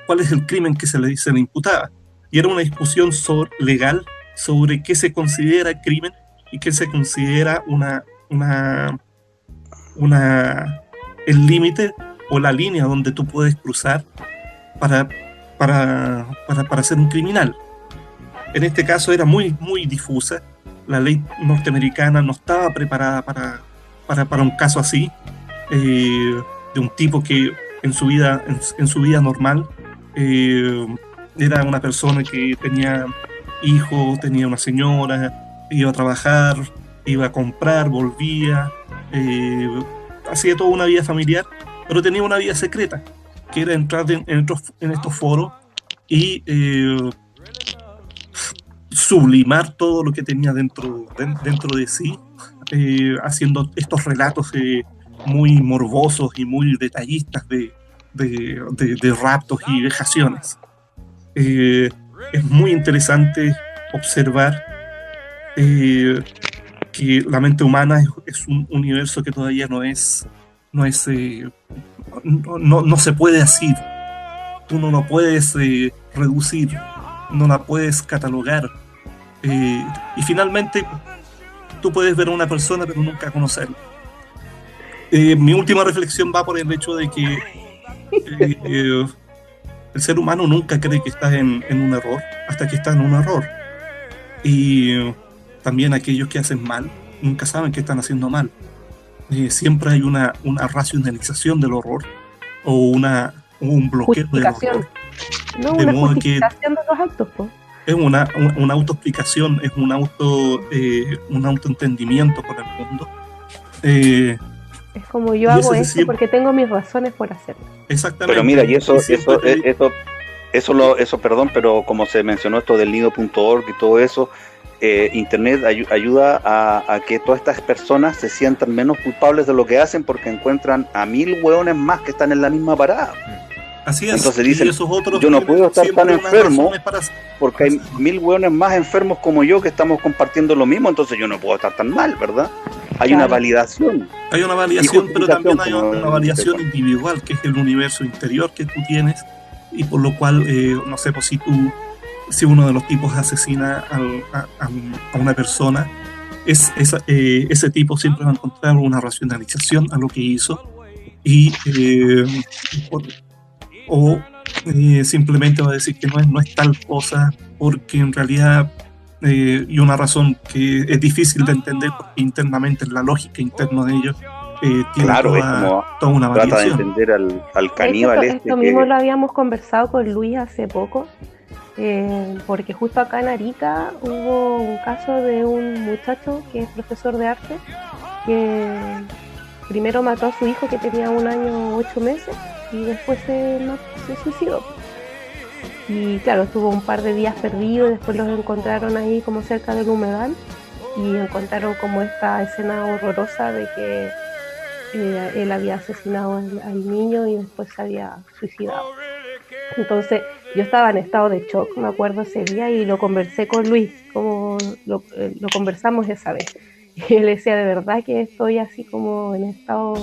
Speaker 4: cuál es el crimen que se le imputaba. Y era una discusión legal sobre qué se considera crimen y qué se considera el límite o la línea donde tú puedes cruzar para ser un criminal. En este caso era muy, muy difusa. La ley norteamericana no estaba preparada para un caso así, de un tipo que en su vida normal era una persona que tenía hijos, tenía una señora, iba a trabajar, iba a comprar, volvía, hacía toda una vida familiar, pero tenía una vida secreta, que era entrar en estos foros y sublimar todo lo que tenía dentro de sí, haciendo estos relatos muy morbosos y muy detallistas de raptos y vejaciones. Es muy interesante observar que la mente humana es un universo que todavía no se puede así. Tú no lo puedes reducir, no la puedes catalogar, y finalmente tú puedes ver a una persona pero nunca conocerla. Mi última reflexión va por el hecho de que el ser humano nunca cree que está en un error hasta que está en un error. Y también aquellos que hacen mal nunca saben que están haciendo mal. Siempre hay una racionalización del horror o un bloqueo del horror.
Speaker 2: No,
Speaker 4: de
Speaker 2: una
Speaker 4: modo
Speaker 2: justificación de los actos, pues.
Speaker 4: Es una autoexplicación, es un autoentendimiento con el mundo.
Speaker 2: Es como yo hago esto porque tengo mis razones por hacerlo.
Speaker 3: Exactamente. Pero mira, y eso, perdón, pero como se mencionó esto del nido.org y todo eso, Internet ayuda a que todas estas personas se sientan menos culpables de lo que hacen porque encuentran a 1000 hueones más que están en la misma parada.
Speaker 4: Así es.
Speaker 3: Entonces dicen, yo no puedo estar tan enfermo porque hay 1000 hueones más enfermos como yo que estamos compartiendo lo mismo, entonces yo no puedo estar tan mal, ¿verdad? Hay una validación.
Speaker 4: Hay una validación, pero también hay una validación individual, que es el universo interior que tú tienes, y por lo cual, no sé, pues si uno de los tipos asesina a una persona, ese tipo siempre va a encontrar una racionalización a lo que hizo, y simplemente va a decir que no es tal cosa, porque en realidad, y una razón que es difícil de entender porque internamente la lógica interna de ellos tiene toda una variación.
Speaker 3: Trata de entender al caníbal.
Speaker 2: Esto mismo lo habíamos conversado con Luis hace poco, porque justo acá en Arica hubo un caso de un muchacho que es profesor de arte, que primero mató a su hijo que tenía 1 año 8 meses y después se suicidó. Y claro, estuvo un par de días perdido y después los encontraron ahí como cerca del humedal y encontraron como esta escena horrorosa de que él había asesinado al niño y después se había suicidado. Entonces yo estaba en estado de shock, me acuerdo ese día, y lo conversé con Luis, como lo conversamos esa vez. Y él decía, de verdad que estoy así como en estado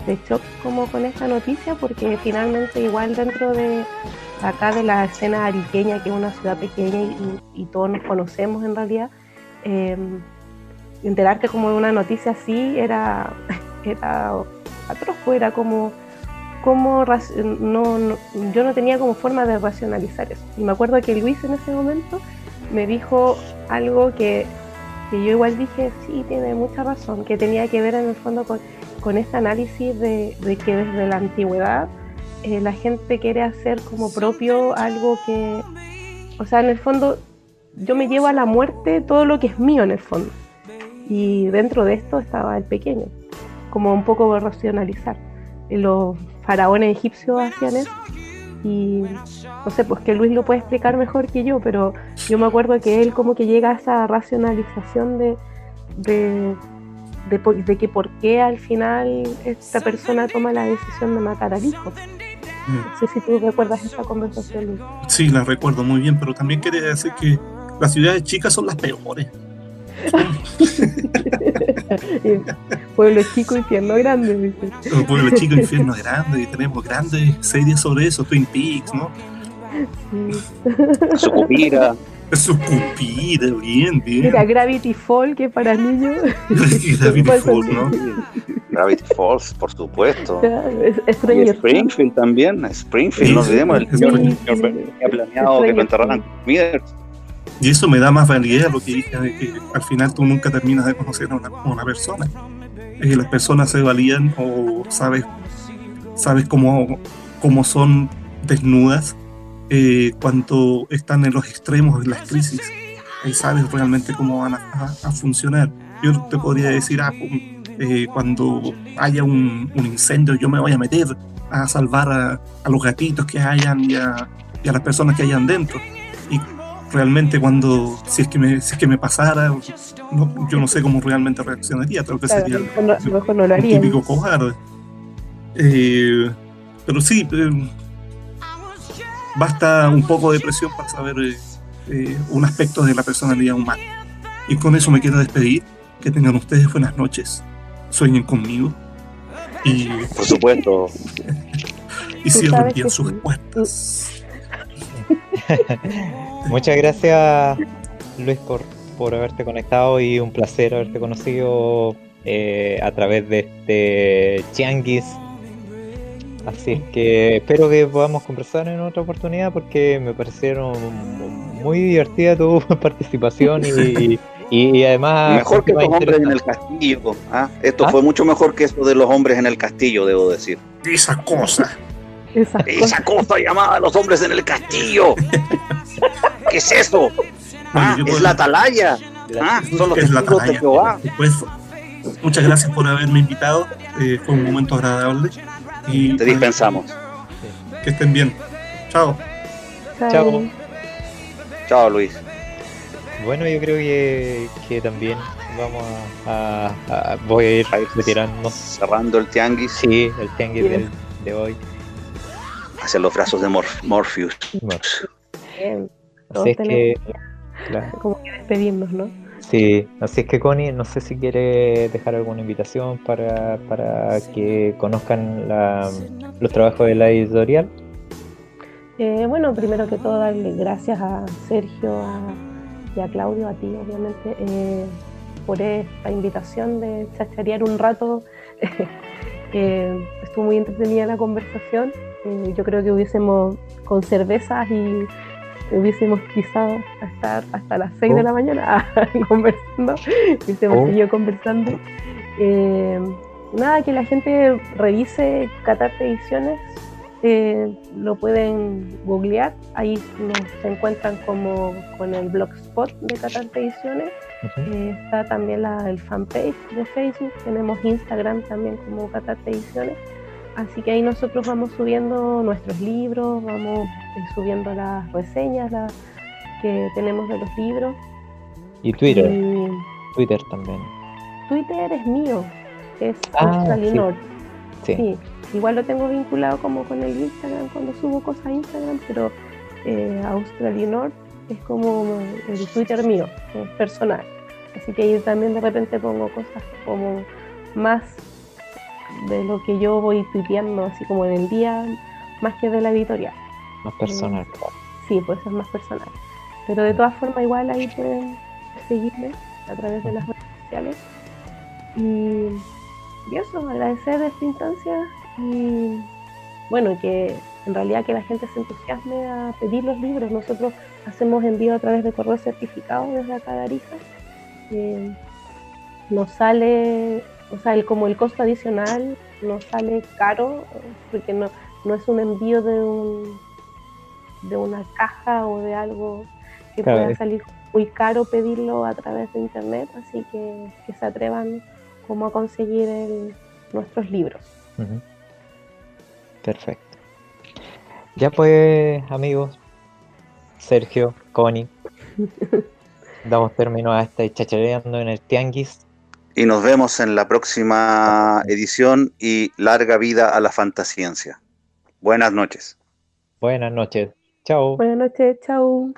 Speaker 2: de shock como con esta noticia, porque finalmente igual dentro de acá de la escena ariqueña, que es una ciudad pequeña y todos nos conocemos en realidad, enterarte como de una noticia así era atroz, era como yo no tenía como forma de racionalizar eso. Y me acuerdo que Luis en ese momento me dijo algo que yo igual dije, sí, tiene mucha razón, que tenía que ver en el fondo con este análisis de que desde la antigüedad la gente quiere hacer como propio algo que, o sea, en el fondo yo me llevo a la muerte todo lo que es mío en el fondo, y dentro de esto estaba el pequeño, como un poco de racionalizar. Los faraones egipcios hacían eso, y no sé, pues que Luis lo puede explicar mejor que yo, pero yo me acuerdo que él como que llega a esa racionalización de que por qué al final esta persona toma la decisión de matar al hijo. No sé si tú recuerdas esa conversación, Luis.
Speaker 4: Sí, la recuerdo muy bien, pero también quería decir que las ciudades chicas son las peores.
Speaker 2: Pueblo chico, infierno grande, dice.
Speaker 4: Pueblo chico, infierno grande, y tenemos grandes series sobre eso, Twin Peaks, ¿no?
Speaker 2: Sí.
Speaker 3: Sucupira.
Speaker 4: Sucupira, bien.
Speaker 2: Mira, Gravity Falls, que es para niños.
Speaker 4: Gravity Falls, ¿no?
Speaker 3: Gravity Falls, por supuesto.
Speaker 2: Y
Speaker 3: Springfield también. Springfield, no olvidemos, el señor que ha planeado que lo enterraran con Smithers.
Speaker 4: Y eso me da más validez a lo que dije, de que al final tú nunca terminas de conocer a una persona. Las personas se validan o sabes cómo son desnudas cuando están en los extremos de las crisis. Ahí sabes realmente cómo van a funcionar. Yo te podría decir, cuando haya un incendio yo me voy a meter a salvar a los gatitos que hayan y a las personas que hayan dentro. Y realmente si es que me pasara, yo no sé cómo realmente reaccionaría. Tal vez sería un típico cobarde. Pero sí, basta un poco de presión para saber un aspecto de la personalidad humana. Y con eso me quiero despedir. Que tengan ustedes buenas noches, sueñen conmigo y,
Speaker 3: por supuesto,
Speaker 4: y cierren bien sus puertas.
Speaker 1: Muchas gracias, Luis, por haberte conectado, y un placer haberte conocido a través de este Chianguis Así es que espero que podamos conversar en otra oportunidad porque me parecieron muy divertida tu participación y además
Speaker 3: Mejor que
Speaker 1: temas
Speaker 3: estos hombres en el
Speaker 1: interesantes.
Speaker 3: castillo. ¿Ah? Esto
Speaker 1: ¿Ah?
Speaker 3: fue mucho mejor que eso de los hombres en el castillo, debo decir.
Speaker 4: Esa cosa.
Speaker 2: Esas cosas.
Speaker 3: Esa cosa llamada los hombres en el castillo. ¿Qué es eso? Ah,
Speaker 4: Oye, yo
Speaker 3: es la atalaya. Ah, son los
Speaker 4: es la
Speaker 3: testigos de
Speaker 4: atalaya,
Speaker 3: Jehová.
Speaker 4: por supuesto. Muchas gracias por haberme invitado. Fue un momento agradable. Y
Speaker 3: Te dispensamos.
Speaker 4: que estén bien. Chao.
Speaker 1: Chao.
Speaker 3: Chao, Luis.
Speaker 1: Bueno, yo creo que también vamos voy a ir retirando.
Speaker 3: Cerrando el tianguis
Speaker 1: Sí, el tianguis de hoy.
Speaker 3: hacia los brazos de Morpheus.
Speaker 1: Bueno,
Speaker 2: Bien.
Speaker 1: así
Speaker 2: Todos
Speaker 1: es que,
Speaker 2: tenemos
Speaker 1: claro,
Speaker 2: como que despedirnos, ¿no?
Speaker 1: sí, así es que Connie, no sé si quiere dejar alguna invitación para que conozcan los trabajos de la editorial.
Speaker 2: Bueno, primero que todo, darle gracias a Sergio y a Claudio, a ti, obviamente, por esta invitación de chacharear un rato. Estuvo muy entretenida la conversación. Yo creo que hubiésemos, con cervezas y hubiésemos quizás estar hasta las 6 de la mañana conversando, hubiésemos seguido conversando. Nada, que la gente revise Catarte Ediciones, lo pueden googlear, ahí se encuentran como con el blogspot de Catarte Ediciones. Está también el fanpage de Facebook, tenemos Instagram también como Catarte Ediciones, así que ahí nosotros vamos subiendo nuestros libros, vamos subiendo las reseñas que tenemos de los libros.
Speaker 1: Y Twitter.
Speaker 2: Y
Speaker 1: Twitter también.
Speaker 2: Twitter es mío, es
Speaker 1: Sí.
Speaker 2: Australinor.
Speaker 1: Sí.
Speaker 2: Sí, igual lo tengo vinculado como con el Instagram cuando subo cosas a Instagram, pero Australinor es como el Twitter mío, personal. Así que ahí también de repente pongo cosas como más de lo que yo voy tuiteando, así como en el día, más que de la editorial.
Speaker 1: Más personal.
Speaker 2: Sí, pues es más personal. Pero de todas formas igual ahí pueden seguirme a través de las redes sociales. Y eso, agradecer esta instancia y bueno, que en realidad que la gente se entusiasme a pedir los libros. Nosotros hacemos envío a través de correo certificado desde acá de Arica. Nos sale, o sea, como el costo adicional nos sale caro, porque no es un envío de una caja o de algo que pueda salir muy caro pedirlo a través de internet, así que se atrevan como a conseguir nuestros libros.
Speaker 1: Perfecto. Ya pues, amigos, Sergio, Connie, damos término a este chachareando en el tianguis.
Speaker 3: Y nos vemos en la próxima edición y larga vida a la fantasciencia. Buenas noches.
Speaker 1: Buenas noches. Chao.
Speaker 2: Buenas noches, chao.